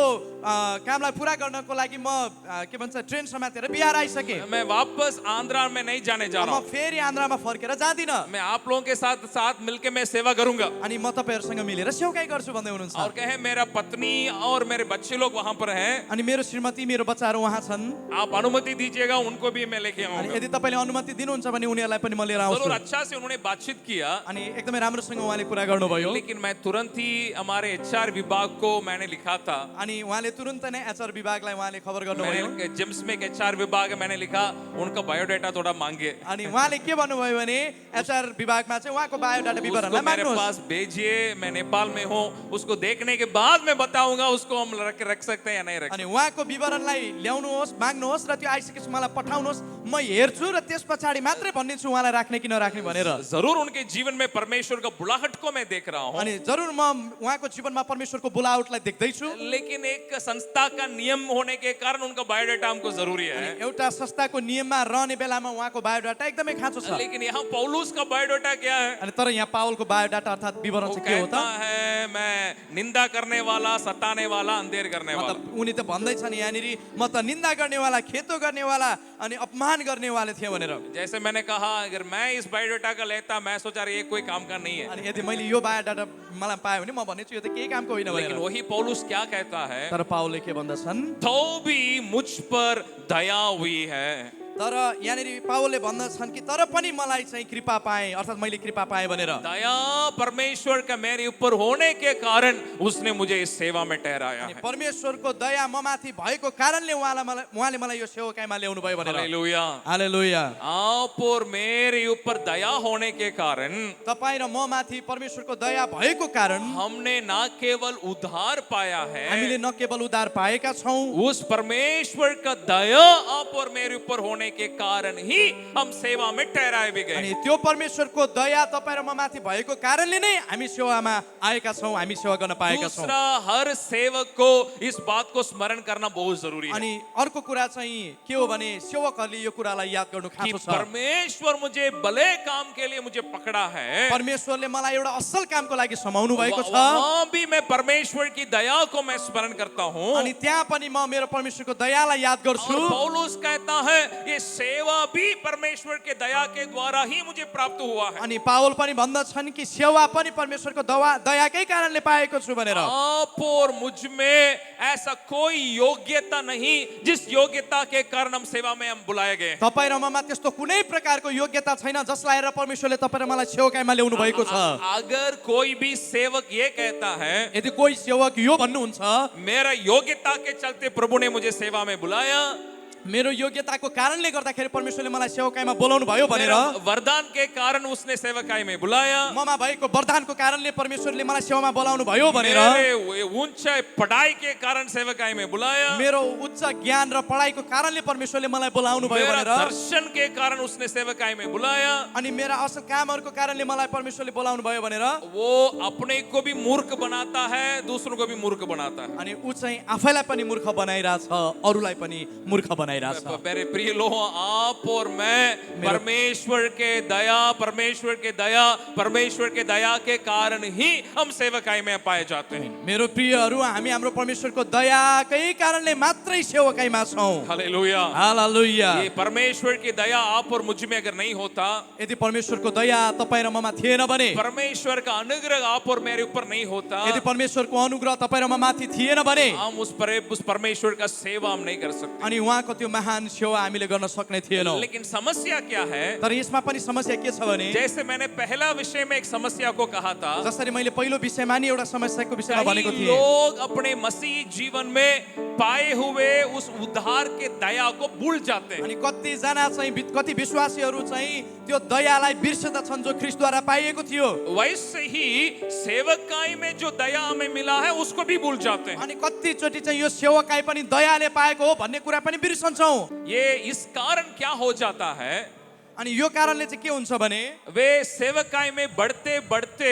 S2: कामलाई पुरा गर्नको लागि म के भन्छ ट्रेन समातेर बिहार आइसके
S1: मैं वापस आंध्रा में नहीं जाने जा रहा
S2: म
S1: हूँ
S2: फेरि आन्ध्रमा फर्केर जादिन
S1: मैं आप लोगों के साथ मिलके मैं सेवा करूंगा
S2: अनि म तपाईहरुसँग मिलेर सेवकाई गर्छु भन्दै हुनुहुन्छ
S1: और कहे मेरा पत्नी और मेरे बच्चे लोग वहां पर हैं
S2: अनि मेरो श्रीमती मेरो बच्चाहरू वहाँ छन्
S1: आप अनुमति दीजिएगा उनको भी मैं लेके
S2: अनि
S1: आऊंगा
S2: यदि तपाईले अनुमति दिनुहुन्छ भने उनीहरूलाई पनि म लिएर आउँछु
S1: जरूर अच्छा से उन्होंने बातचीत किया
S2: अनि एकदमै राम्रोसँग उहाँले कुरा गर्नुभयो
S1: लेकिन मैं तुरंत ही हमारे एचआर विभाग को मैंने लिखा था
S2: अनि उहाँले तुरुन्त नै एचआर विभागलाई उहाँले खबर गर्नुभयो
S1: मैंने जिम्स में एक एचआर विभाग है मैंने लिखा उनका बायोडाटा थोड़ा मांगे
S2: अनि उहाँले के भन्नुभयो भने एचआर विभागमा चाहिँ उहाँको बायोडाटा
S1: उसको
S2: विवरणलाई
S1: मेरे
S2: माग्नुहोस्
S1: पास भेजिए मैं नेपाल में हूँ उसको देखने के बाद मैं बताऊंगा उसको हम रख सकते हैं या नहीं रख
S2: अनि उहाँको विवरणलाई ल्याउनुहोस् माग्नुहोस् र त्यो आइसकेपछि मलाई पठाउनुहोस् म हेर्छु र त्यस पछाडि मात्रै भन्नेछु उहाँलाई राख्ने कि नराख्ने भनेर
S1: जरूर उनके जीवन में परमेश्वर का बुलाहट को मैं देख रहा हूँ
S2: अनि जरुर म उहाँको जीवनमा परमेश्वरको बोलावटलाई देख्दैछु
S1: लेकिन एक संस्था का नियम होने के कारण उनका बायोडाटा हमको जरूरी है
S2: एउटा संस्थाको नियममा रहने बेलामा उहाँको बायोडाटा एकदमै खाँचो छ
S1: लेकिन यहाँ पौलुस का बायोडाटा क्या है
S2: अनि तर यहाँ पावलको बायोडाटा अर्थात् विवरण
S1: वो
S2: चाहिँ के हो
S1: कहता
S2: त
S1: है मैं निंदा करने वाला सताने वाला अंधेर करने वाला
S2: मतलब उनी त भन्दैछन् यहाँनिर म त निन्दा गर्नेवाला खेतो गर्नेवाला अनि अपमान गर्नेवाला थिएँ भनेर
S1: जैसे मैंने कहा अगर मैं इस बायोडाटा का लेता मैं सोचा ये कोई काम का नहीं है
S2: अनि यदि मैले यो बायोडाटा मलाई पाएँ भने म भन्नेछु यो त केही कामको होइन
S1: लेकिन
S2: भनेर
S1: वही पौलुस क्या कहता है
S2: तर पावलले के भन्दछन्
S1: तो भी मुझ पर दया हुई है
S2: तर यहाँनिर पावलले भन्दछन् कि तर पनि मलाई चाहिँ कृपा पाएँ अर्थात् मैले कृपा पाएँ भनेर
S1: दया परमेश्वर का मेरे ऊपर होने के कारण उसने मुझे इस सेवा में ठहराया
S2: अनि
S1: है
S2: परमेश्वरको दया ममाथि भएको कारणले उहाँले मलाई यो सेवकाईमा ल्याउनु भयो भनेर
S1: हालेलुया
S2: हालेलुया
S1: आप और मेरे ऊपर दया होने के कारण
S2: तपाईँ र म माथि परमेश्वरको दया भएको कारण
S1: हमने ना केवल उद्धार पाया है
S2: हामीले न केवल उद्धार पाएका छौँ
S1: उस परमेश्वर का दया आप और मेरे ऊपर होने के कारण ही हम सेवा में ठहराए भी गए
S2: अनि त्यो परमेश्वरको दया तपाईँ र म माथि भएको कारणले नै हामी सेवामा आएका छौँ हामी सेवा गर्न पाएका छौँ
S1: दूसरा हर सेवक को इस बात को स्मरण करना बहुत जरूरी है
S2: अनि अर्को कुरा चाहिँ के हो भने सेवकहरूले यो कुरालाई याद गर्नु
S1: कि
S2: खाँचो छ
S1: परमेश्वर मुझे भले काम के लिए मुझे पकड़ा है
S2: परमेश्वरले मलाई एउटा असल कामको लागि समाउनु भएको छ
S1: वहाँ भी मैं परमेश्वर की दया को मैं स्मरण करता हूँ
S2: अनि त्यहाँ पनि म मेरो परमेश्वरको दयालाई याद गर्छु
S1: और पौलुस कहता है मुझे सेवा भी परमेश्वर के दया के द्वारा ही मुझे प्राप्त हुआ है।
S2: अनि पावल पनि भन्दछन् कि सेवा पनि परमेश्वरको दयाकै कारणले पाएको छु भनेर।
S1: आप और मुझ में ऐसा कोई योग्यता नहीं जिस योग्यता के कारण हम सेवा में हम बुलाए गए।
S2: तपाईँ र ममा त्यस्तो कुनै प्रकारको योग्यता छैन जसलाई हेरेर परमेश्वरले तपाईँ र मलाई सेवकाईमा ल्याउनु भएको छ।
S1: अगर कोई भी सेवक ये कहता है
S2: यदि कोही सेवक यो भन्नुहुन्छ
S1: मेरा योग्यता के चलते प्रभु ने मुझे सेवा में बुलाया,
S2: मेरो योग्यताको कारणले गर्दाखेरि परमेश्वरले मलाई सेवकाईमा बोलाउनु भयो भनेर,
S1: मेरा वरदान के कारण उसने सेवकाई में बुलाया,
S2: ममा भएको वरदानको कारणले परमेश्वरले मलाई सेवामा बोलाउनु भयो भनेर,
S1: मेरे उच्च पढ़ाई के कारण सेवकाई में बुलाया,
S2: मेरो उच्च ज्ञान र पढाइको कारणले परमेश्वरले मलाई बोलाउनु भयो
S1: मेरा
S2: भनेर,
S1: दर्शन के कारण उसने सेवकाई में बुलाया,
S2: अनि मेरा असल कामहरूको कारणले मलाई परमेश्वरले बोलाउनु भयो भनेर,
S1: वो अपने को भी मूर्ख बनाता है, दूसरों को भी मूर्ख बनाता है।
S2: अनि ऊ चाहिँ आफैलाई पनि मूर्ख बनाइरहेछ, अरूलाई पनि मूर्ख बनाइरहेछ।
S1: मेरे प्रिय लोग, आप और मैं परमेश्वर के दया के कारण ही हम सेवकाई में पाए जाते हैं।
S2: मेरो प्रियहरू, हामी हाम्रो परमेश्वरको दयाकै कारणले मात्रै सेवकाईमा छौं।
S1: हालेलुया।
S2: हालेलुया।
S1: ये परमेश्वर की दया आप और मुझ में अगर नहीं होता,
S2: यदि परमेश्वरको दया तपाईँ र ममा थिएन भने,
S1: परमेश्वर का अनुग्रह आप और मेरे ऊपर नहीं होता,
S2: यदि परमेश्वरको अनुग्रह तपाईँ र ममाथि थिएन भने,
S1: हम उस परमेश्वर का सेवा हम नहीं कर सकते।
S2: अनि उहाँको त्यो महान सेवा हामीले गर्न सक्ने थिएनौँ।
S1: लेकिन समस्या क्या है,
S2: तर यसमा पनि समस्या के छ भने,
S1: जैसे मैंने पहला विषय में एक समस्या को कहा था,
S2: जसरी मैले पहिलो विषयमा नि एउटा समस्याको विषयमा भनेको
S1: कई
S2: थिएँ,
S1: लोग अपने मसीह जीवन में पाए हुए उस उद्धार के दया को भूल जाते हैं।
S2: अनि कतिजना चाहिँ कति विश्वासीहरू चाहिँ त्यो दयालाई बिर्सदछन् जो ख्रीष्टद्वारा पाइएको थियो।
S1: वैसे ही सेवकाई में जो दया हमें मिला है उसको भी भूल जाते हैं।
S2: अनि कतिचोटि चाहिँ यो सेवकाई पनि दयाले पाएको हो भन्ने कुरा पनि बिर्सन्छौँ।
S1: ये इस कारण क्या हो जाता है,
S2: अनि यो कारणले चाहिँ के हुन्छ भने,
S1: वे सेवकाई में बढ़ते बढ़ते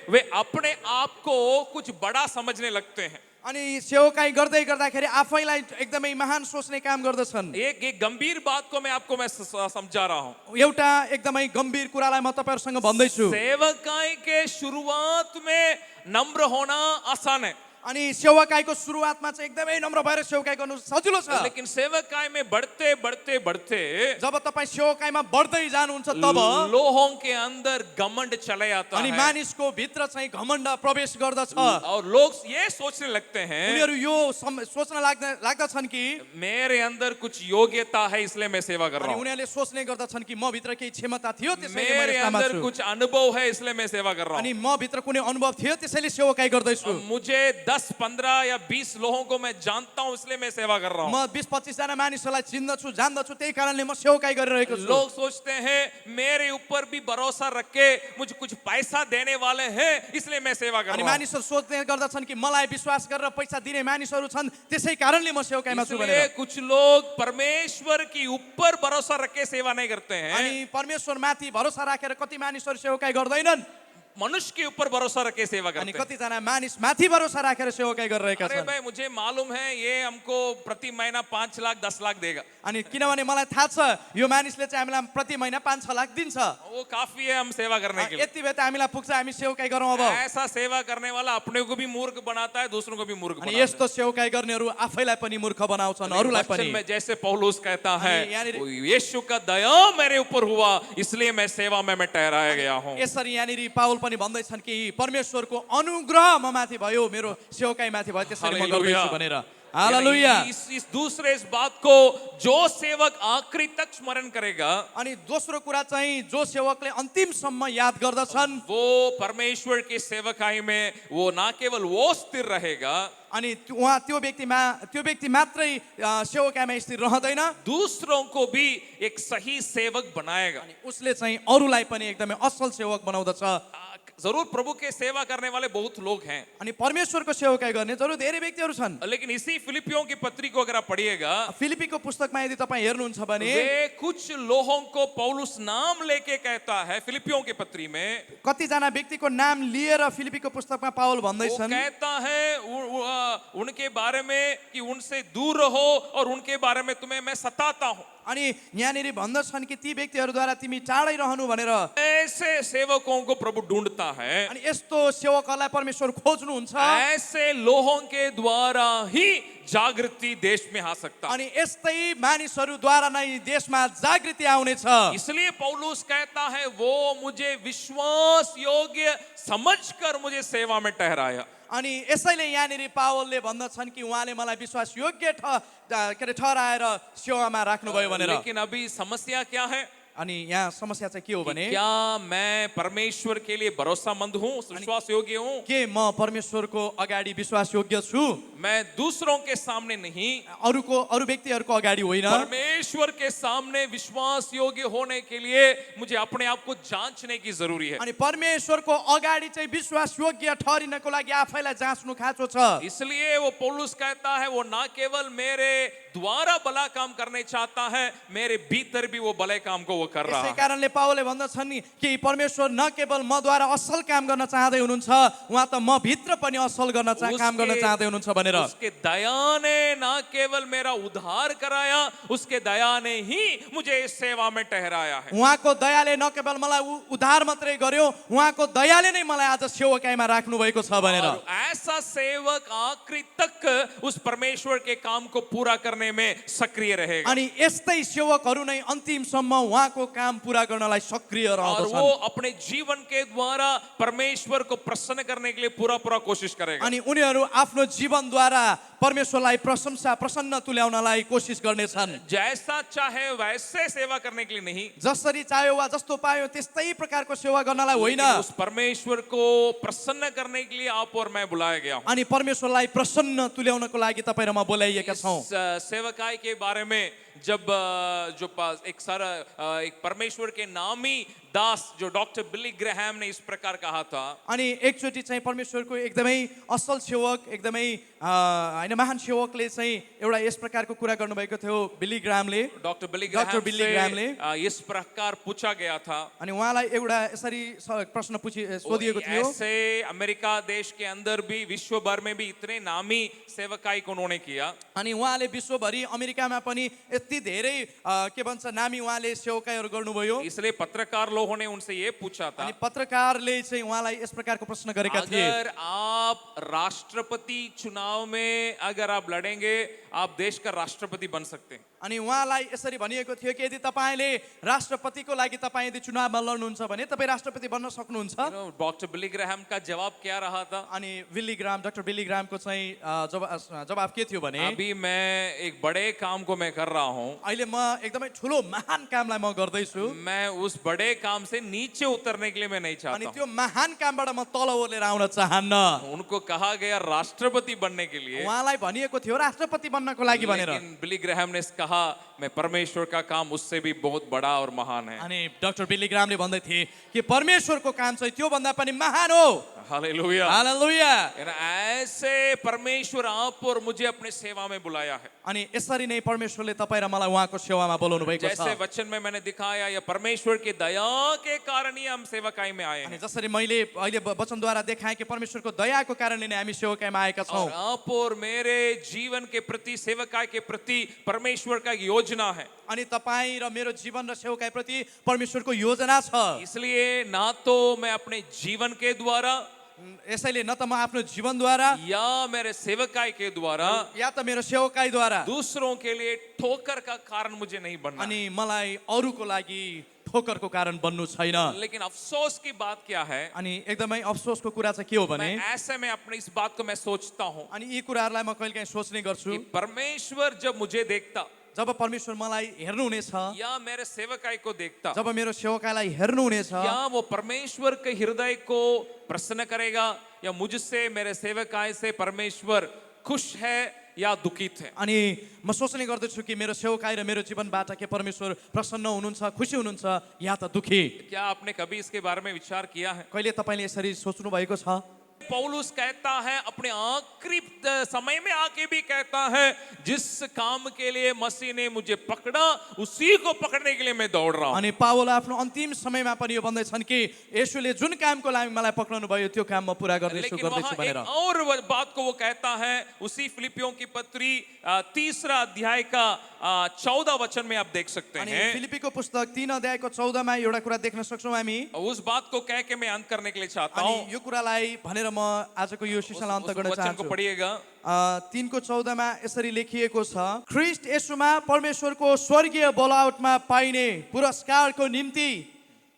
S1: वे अपने आप को कुछ बड़ा समझने लगते हैं।
S2: अनि सेवकाई गर्दै गर्दाखेरि आफैलाई एकदमै महान सोच्ने काम गर्दछन्।
S1: एक गंभीर बात को मैं समझा रहा हूँ।
S2: एउटा एकदमै गम्भीर कुरालाई म तपाईहरुसँग भन्दैछु।
S1: सेवकाई के शुरुआत में नम्र होना आसान है,
S2: अनि सेवकाईको सुरुवातमा चाहिँ एकदमै नम्र भएर सेवकाई गर्नु सजिलो छ।
S1: लेकिन सेवकाई में बढ़ते बढ़ते बढ़ते
S2: जब तपाईँ सेवकाईमा बढ्दै जानुहुन्छ तब
S1: लोगों के अंदर घमंड चले आता
S2: अनि
S1: है,
S2: मानिसको भित्र चाहिँ घमण्ड प्रवेश गर्दछ।
S1: और लोग ये सोचने लगते हैं
S2: उनीहरू यो सोच्न लाग्दछन् कि
S1: मेरे अंदर कुछ योग्यता है इसलिए मैं सेवा कर
S2: अनि
S1: रहा हूँ,
S2: उनीहरूले सोच्ने गर्दछन् कि म भित्र केही क्षमता थियो त्यसैले म
S1: मेरे
S2: यसमा
S1: अंदर
S2: छु,
S1: कुछ अनुभव है इसलिए मैं सेवा कर रहा
S2: अनि
S1: हूँ,
S2: म भित्र कुनै अनुभव थियो त्यसैले सेवकाई गर्दैछु,
S1: मुझे 10, 15 या 20 लोगों को मैं जानता हूँ इसलिए मैं सेवा कर रहा हूँ।
S2: म 20-25 जना मानिसहरूलाई चिन्दछु जान्दछु त्यही कारणले म सेवकाई गरिरहेको छु।
S1: लोग सोचते हैं मेरे ऊपर भी भरोसा रख के मुझे कुछ पैसा देने वाले हैं इसलिए मैं सेवा कर
S2: अनि
S1: रहा हूँ।
S2: मानिसहरू सोच्ने गर्दछन् कि मलाई विश्वास गरेर पैसा दिने मानिसहरू छन् त्यसै कारणले म सेवकाईमा छु
S1: इसलिए
S2: भनेर।
S1: कुछ लोग परमेश्वर की ऊपर भरोसा रख के सेवा नहीं करते हैं,
S2: अनि परमेश्वर माथि भरोसा राखेर कति मानिसहरू सेवकाई गर्दैनन्,
S1: मनुष्य के ऊपर भरोसा रख के सेवा
S2: अनि
S1: करते हैं।
S2: कतिजना मानिस माथि भरोसा राखेर सेवकाई गरिरहेका
S1: अरे
S2: छन्।
S1: भाई मुझे मालूम है ये हमको प्रति महीना 5 लाख 10 लाख देगा,
S2: अनि किनभने मलाई थाहा छ यो मानिसले चाहिँ हामीलाई प्रति महिना 5-6 लाख दिन्छ,
S1: वो काफी है हम सेवा करने के लिए।
S2: यति भए त हामीलाई पुग्छ, हामी सेवकाई गरौँ अब।
S1: ऐसा सेवा करने वाला अपने को भी मूर्ख बनाता है, दूसरों को भी मूर्ख
S2: अनि
S1: बनाता है।
S2: यस्तो सेवकाई गर्नेहरू आफैलाई पनि मूर्ख बनाउँछन्, अरूलाई
S1: वचन
S2: पनि।
S1: में जैसे पौलुस कहता है
S2: अनि यहाँनिर-
S1: यीशु का दया मेरे ऊपर हुआ इसलिए मैं सेवा में मैं ठहराया गया हूँ।
S2: यसरी यहाँनिर पावल पनि भन्दैछन् कि परमेश्वरको अनुग्रह म माथि भयो, मेरो सेवकाई माथि भयो, त्यसरी म गर्दैछु भनेर। हालेलुया।
S1: इस दूसरे इस बात को जो सेवक आखिरी तक स्मरण करेगा
S2: अनि दोस्रो कुरा चाहिँ जो सेवकले अन्तिमसम्म याद गर्दछन्,
S1: वो परमेश्वर की सेवकाई में वो ना केवल वो स्थिर रहेगा,
S2: अनि उहाँ त्यो व्यक्ति मात्रै सेवकाईमा स्थिर रहँदैन,
S1: दूसरों को भी एक सही सेवक बनाएगा।
S2: उसले चाहिँ अरूलाई पनि एकदमै असल सेवक बनाउँदछ।
S1: जरूर प्रभु के सेवा करने वाले बहुत लोग हैं,
S2: अनि परमेश्वरको सेवकाई गर्ने जरुर धेरै व्यक्तिहरू छन्।
S1: लेकिन इसी फिलिपियों की पत्री को अगर आप पढ़िएगा,
S2: फिलिपीको पुस्तकमा यदि तपाईँ हेर्नुहुन्छ भने
S1: वे कुछ लोगों को पौलुस नाम लेके कहता है फिलिपियों की पत्री में,
S2: कतिजना व्यक्तिको नाम लिएर फिलिपीको पुस्तकमा पावल
S1: वो
S2: भन्दैछन्,
S1: कहता है उनके बारे में कि उनसे दूर रहो और उनके बारे में तुम्हें मैं सताता हूँ।
S2: अनि यहाँनिर भन्दछन् कि ती व्यक्तिहरूद्वारा तिमी टाढै रहनु भनेर।
S1: ऐसे सेवकों को प्रभु ढूंढता है,
S2: अनि यस्तो सेवकहरूलाई परमेश्वर खोज्नुहुन्छ,
S1: ऐसे लोगों के द्वारा ही जागृति देश में आ सकता है।
S2: अनि यस्तै मानिसहरूद्वारा नै देशमा जागृति आउनेछ।
S1: इसलिए पौलुस कहता है वो मुझे विश्वास योग्य समझकर मुझे सेवा में ठहराया।
S2: अनि यसैले यहाँनिर पावलले भन्दछन् कि उहाँले मलाई विश्वास योग्य ठहराएर सेवामा राख्नुभयो भनेर।
S1: लेकिन अभी समस्या क्या है?
S2: अनि यहाँ समस्या चाहिँ के हो भने
S1: क्या मैं परमेश्वर के लिए भरोसामंद हूँ, विश्वास योग्य हूँ?
S2: के म परमेश्वरको अगाडि विश्वास योग्य छु?
S1: मैं दूसरों के सामने नहीं,
S2: अरू व्यक्तिहरूको अगाडि होइन,
S1: परमेश्वर के सामने विश्वास योग्य होने के लिए मुझे अपने आप को जांचने की जरूरी है।
S2: अनि परमेश्वरको अगाडि चाहिँ विश्वास योग्य ठहरिनको लागि आफैलाई जाँच्नु खाँचो छ।
S1: इसलिए वो पौलुस कहता है वो ना केवल मेरे द्वारा भला काम करने चाहता है, मेरे भीतर भी वो भले काम को वो कर रहा
S2: यसै
S1: है।
S2: कारणले पावलले भन्दछन् नि कि परमेश्वर न केवल मद्वारा असल काम गर्न चाहँदै हुनुहुन्छ, उहाँ त म भित्र पनि असल काम गर्न चाहँदै हुनुहुन्छ भनेर।
S1: उसके दया ने ना केवल मेरा उद्धार कराया, उसके दया ने ही मुझे इस सेवा में ठहराया है।
S2: उहाँको दयाले न केवल मलाई उद्धार मात्रै गर्यो, उहाँको दयाले नै मलाई आज सेवकाईमा राख्नु भएको छ भनेर।
S1: और ऐसा सेवक आखिरी तक उस परमेश्वर के काम को पूरा करने में सक्रिय रहेगा।
S2: अनि यस्तै सेवकहरू नै अन्तिमसम्म उहाँको काम पूरा गर्नलाई सक्रिय
S1: और वो
S2: रहँदछन्।
S1: अपने जीवन के द्वारा परमेश्वर को प्रसन्न करने के लिए पूरा कोशिश करेगा।
S2: अनि उनीहरू आफ्नो जीवनद्वारा परमेश्वरलाई प्रसन्न तुल्याउनलाई कोसिस गर्नेछन्।
S1: जैसा चाहे वैसे सेवा करने के लिए नहीं,
S2: जसरी चाह्यो वा जस्तो पायो त्यस्तै प्रकारको सेवा गर्नलाई होइन,
S1: लेकिन उस परमेश्वर को प्रसन्न करने के लिए आप और मैं बुलाया गया हूं।
S2: अनि परमेश्वरलाई प्रसन्न तुल्याउनको लागि तपाईँ र म बोलाइएका छौँ।
S1: सेवकाई के बारे में जब एक परमेश्वर के नामी दास जो डॉक्टर बिली ग्राहम ने इस प्रकार कहा था।
S2: अनि एकचोटि चाहिँ परमेश्वरको एकदमै असल सेवक, एकदमै हैन महान सेवकले चाहिँ एउटा यस प्रकारको कुरा गर्नुभएको थियो बिली ग्राहमले।
S1: डॉक्टर बिली
S2: ग्राहमले
S1: इस प्रकार पूछा गया था।
S2: अनि उहाँलाई एउटा यसरी प्रश्न सोधिएको थियो।
S1: ऐसे अमेरिका देश के अंदर भी विश्व भर में भी इतने नामी सेवकाई को उन्होंने किया।
S2: अनि उहाँले विश्वभरि अमेरिकामा पनि यति धेरै के भन्छ नामी उहाँले सेवकाईहरू गर्नुभयो।
S1: इसलिए पत्रकार लोगों ने उनसे ये पूछा था,
S2: अनि पत्रकारले चाहिँ उहाँलाई यस प्रकारको प्रश्न गरेका थिए,
S1: अगर आप राष्ट्रपति चुनाव में अगर आप लड़ेंगे, आप देश का राष्ट्रपति बन सकते हैं।
S2: अनि उहाँलाई यसरी भनिएको थियो कि यदि तपाईले राष्ट्रपतिको लागि तपाई यदि चुनावमा लड्नुहुन्छ भने तपाई राष्ट्रपति बन्न सक्नुहुन्छ।
S1: डॉक्टर बिली ग्राहम का जवाब क्या रहा था?
S2: अनि डॉक्टर बिली ग्राहमको चाहिँ जवाब के थियो भने,
S1: अभी मैं एक बड़े काम को मैं कर रहा हूँ,
S2: अहिले म एकदमै ठुलो महान कामलाई म गर्दैछु,
S1: मैं उस बड़े काम से नीचे उतरने के लिए मैं नहीं
S2: अनि
S1: चाहता।
S2: त्यो महान कामबाट म तल ओर्लेर आउन चाहन्न।
S1: उनको कहा गया राष्ट्रपति बनने के लिए,
S2: उहाँलाई भनिएको थियो राष्ट्रपति बन्नको लागि भनेर।
S1: लेकिन बिली ग्राहम ने कहा मैं परमेश्वर का काम उससे भी बहुत बड़ा और महान है।
S2: अनि डाक्टर बिली ग्राहमले भन्दै थिए कि परमेश्वरको काम चाहिँ त्यो भन्दा पनि महान हो।
S1: हालेलुया।
S2: हालेलुया।
S1: ऐसे परमेश्वर आप और मुझे अपने सेवा में बुलाया है।
S2: अनि यसरी नै परमेश्वरले तपाईँ र मलाई उहाँको सेवामा बोलाउनु भएको छ।
S1: जैसे वचन में मैंने दिखाया, या परमेश्वर की दया के कारण ही हम सेवकाई में आए
S2: अनि
S1: हैं।
S2: जसरी मैले अहिले वचनद्वारा देखाएँ कि परमेश्वरको दयाको कारणले नै हामी सेवकाईमा आएका छौँ।
S1: और आप और मेरे जीवन के प्रति, सेवकाई के प्रति परमेश्वर का एक योजना है।
S2: अनि तपाईँ र मेरो जीवन र सेवकाई प्रति परमेश्वरको योजना छ।
S1: इसलिए ना तो मैं अपने जीवन के द्वारा,
S2: यसैले न त म आफ्नो जीवनद्वारा
S1: या मेरे सेवकाई के द्वारा
S2: या त मेरो सेवकाईद्वारा
S1: दूसरों के लिए ठोकर का कारण मुझे नहीं बनना।
S2: अनि मलाई अरूको लागि ठोकरको कारण बन्नु छैन।
S1: लेकिन अफसोस की बात क्या है,
S2: अनि एकदमै अफसोसको कुरा चाहिँ के हो भने,
S1: मैं ऐसे में अपने इस बात को मैं सोचता हूँ
S2: अनि यी कुराहरूलाई म कहिलेकाहीँ सोच्ने गर्छु,
S1: कि परमेश्वर जब मुझे देखता
S2: जब परमेश्वर मलाई हेर्नुहुनेछ,
S1: या मेरे सेवकाई को देखता,
S2: जब मेरो सेवकाईलाई हेर्नुहुनेछ,
S1: या वो परमेश्वर के हृदय को प्रसन्न करेगा, या मुझसे मेरे सेवकाई से परमेश्वर खुश है या दुखित है।
S2: अनि म सोच्ने गर्दछु कि मेरो सेवकाई र मेरो जीवनबाट के परमेश्वर प्रसन्न हुनुहुन्छ, खुसी हुनुहुन्छ या त दुखी।
S1: क्या आपने कभी इसके बारे में विचार किया है?
S2: कहिले तपाईले यसरी सोच्नु भएको छ?
S1: पौलुस कहता है, अपने आखिरी समय में आके भी कहता है, जिस काम के लिए मसीह ने मुझे पकड़ा उसी को पकड़ने के लिए मैं दौड़ रहा हूं।
S2: अनि पावल आफ्नो अन्तिम समयमा पनि यो भन्दैछन् कि येशूले जुन कामको लागि मलाई पक्राउनु भयो त्यो काम म पूरा गर्दैछु
S1: लेकिन वहां
S2: भनेर।
S1: एक और बात को वो कहता है, उसी फिलिपियों की पत्री 3 अध्याय का 14 वचन में आप देख सकते
S2: अनि
S1: हैं।
S2: फिलिपीको पुस्तक 3 अध्यायको 14 मा एउटा कुरा देख्न सक्छौँ हामी।
S1: उस बात को कह के मैं अंत करने के लिए चाहता
S2: अनि
S1: हूँ।
S2: यो कुरालाई भनेर म आजको यो सेसनलाई अन्त
S1: उस
S2: गर्न
S1: वचन को
S2: चाहन्छु।
S1: पढ़िएगा।
S2: 3 को 14 मा यसरी लेखिएको छ, ख्रीष्ट येशूमा परमेश्वरको स्वर्गीय बोलावटमा पाइने पुरस्कारको निम्ति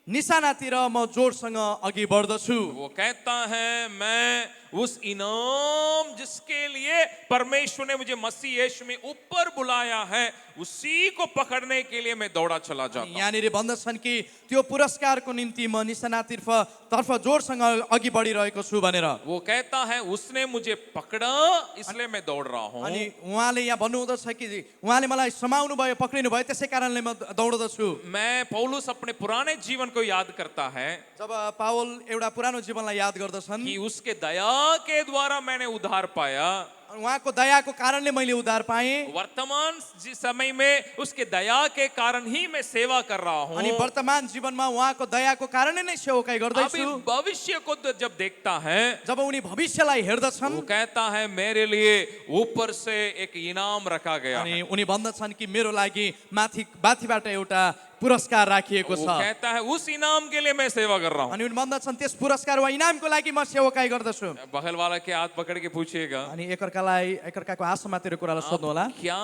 S2: निशानातिर म जोडसँग अघि बढ्दछु।
S1: वो कहता है मैं उस इनाम जिसके लिए परमेश्वर ने मुझे मसीह यीशु में ऊपर बुलाया है उसी को पकड़ने के लिए मैं दौड़ा चला जाता हूं।
S2: यहाँनिर भन्दछन् कि त्यो पुरस्कारको निम्ति म निशानातर्फ जोडसँग अघि बढिरहेको छु भनेर।
S1: वो कहता है उसने मुझे पकड़ा इसलिए मैं दौड़ रहा हूं।
S2: अनि उहाँले यहाँ भन्नुहुँदछ कि उहाँले मलाई समाउनु भयो, पक्रिनु भयो, त्यसै कारणले म दौड्दछु।
S1: मैं पौलुस अपने पुराने जीवन को याद करता है
S2: जब पावल एउटा पुरानो जीवनलाई याद गर्दछन्
S1: कि उसके दया के द्वारा मैंने उद्धार पाया।
S2: उहाँको दयाको कारणले मैले उद्धार पाएँ।
S1: वर्तमान समय में उसके दया के कारण ही मैं सेवा कर रहा हूँ।
S2: अनि वर्तमान जीवनमा उहाँको दयाको कारणले नै सेवकाई
S1: अभी
S2: गर्दैछु।
S1: भविष्य को तो जब देखता है
S2: जब उनी भविष्यलाई
S1: वो
S2: हेर्दछन्
S1: कहता है मेरे लिए ऊपर से एक इनाम रखा गया है।
S2: अनि उनी भन्दछन् कि मेरो लागि माथिबाट एउटा पुरस्कार राखिएको
S1: वो
S2: छ।
S1: कहता है उस इनाम के लिए मैं सेवा कर रहा हूँ।
S2: अनि उनी भन्दछन् त्यस पुरस्कार वा इनामको लागि म सेवकाई गर्दछु।
S1: बगल वाला के हाथ पकड़ के पूछिएगा
S2: अनि एकअर्काको हात समातेर कुरालाई सोध्नु होला,
S1: क्या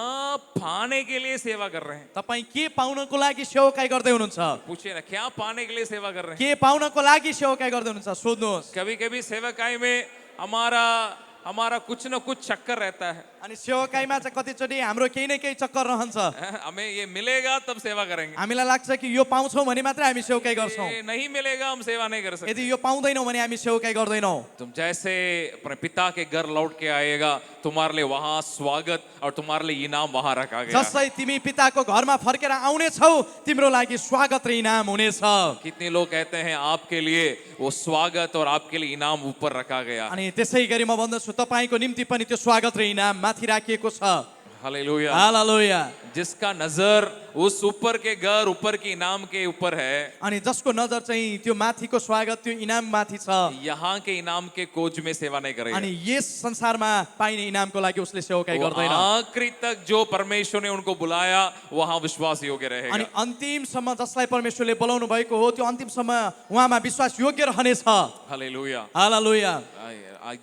S1: पाने के लिए सेवा कर रहे हैं?
S2: तपाईँ के पाउनको लागि सेवकाई गर्दै हुनुहुन्छ?
S1: पूछिए ना क्या पाने के लिए सेवा कर रहे हैं?
S2: के पाउनको लागि सेवकाई गर्दै हुनुहुन्छ? सोध्नुहोस्।
S1: कभी कभी सेवकाई में हमारा कुछ न कुछ चक्कर रहता है।
S2: अनि सेवकाईमा चाहिँ कतिचोटि हाम्रो केही न केही चक्कर रहन्छ।
S1: हमें ये मिलेगा तब सेवा करेंगे,
S2: हामीलाई लाग्छ कि यो पाउँछौँ भने मात्रै हामी सेवकाई गर्छौँ,
S1: ये नहीं मिलेगा हम सेवा नहीं कर सकते।
S2: यदि यो पाउँदैनौँ भने हामी सेवकाई गर्दैनौँ।
S1: तुम जैसे अपने पिता के घर लौट के आएगा तुम्हारे लिए वहां स्वागत और तुम्हारे लिए इनाम वहां रखा गया है।
S2: जसै तिमी पिताको घरमा फर्केर आउनेछौ तिम्रो लागि स्वागत र इनाम हुनेछ।
S1: कितने लोग कहते हैं आपके लिए वो स्वागत और आपके लिए इनाम ऊपर रखा गया।
S2: अनि त्यसै गरी म भन्दछु तपाईँको निम्ति पनि त्यो स्वागत र इनाम माथि राखिएको छ।
S1: हालेलुया।
S2: हालेलुया।
S1: जिसका नजर उस ऊपर के घर ऊपर के इनाम के ऊपर है,
S2: अनि जसको नजर चाहिँ त्यो माथिको स्वागत, त्यो इनाम माथि छ,
S1: यहाँ के इनाम के खोज में सेवा नहीं करेगा।
S2: अनि यस संसारमा पाइने इनामको लागि उसले सेवकाई
S1: वो
S2: गर्दैन।
S1: आखिरी तक जो परमेश्वर ने उनको बुलाया वहां विश्वास योग्य रहेगा।
S2: अनि अन्तिमसम्म जसलाई परमेश्वरले बोलाउनु भएको हो त्यो अन्तिमसम्म उहाँमा विश्वास योग्य रहनेछ।
S1: हालेलुया।
S2: हालेलुया।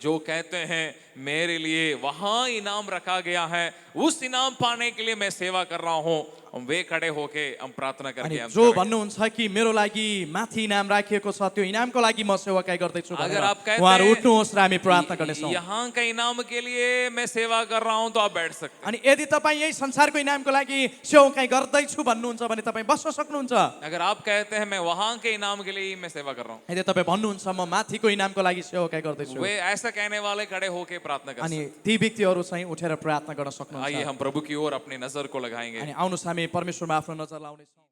S1: जो कहते हैं मेरे लिए वहां इनाम रखा गया है उस इनाम पाने के लिए मैं सेवा कर रहा हूँ, हम वे खड़े होके हम प्रार्थना
S2: अनि
S1: करके हम
S2: जो
S1: करेंगे।
S2: भन्नुहुन्छ कि मेरो लागि माथि इनाम राखिएको छ त्यो इनामको लागि म सेवाकाई गर्दैछु
S1: अगर
S2: भनेर
S1: आप कहते
S2: उहाँहरू
S1: हैं
S2: उठ्नुहोस् र हामी प्रार्थना गर्नेछौँ।
S1: यहाँ का इनाम के लिए मैं सेवा कर रहा हूँ तो आप बैठ सकते
S2: अनि यदि तपाईँ यही संसारको इनामको लागि सेवाकाई गर्दैछु भन्नुहुन्छ भने तपाईँ बस्न सक्नुहुन्छ।
S1: हैं। अगर आप कहते हैं मैं वहां के इनाम के लिए ही मैं सेवा कर रहा हूँ,
S2: यदि तपाईँ भन्नुहुन्छ म माथिको इनामको लागि सेवाकाई गर्दैछु,
S1: वे ऐसा कहने वाले खड़े होके प्रार्थना कर
S2: अनि
S1: सकते
S2: ती व्यक्तिहरू चाहिँ उठेर प्रार्थना गर्न
S1: हैं।
S2: सक्नुहुन्छ।
S1: आइए हम प्रभु की ओर अपनी नजर को लगाएंगे।
S2: अनि आउनुहोस् हामी परमेश्वरमा आफ्नो नजर लाउनेछौँ।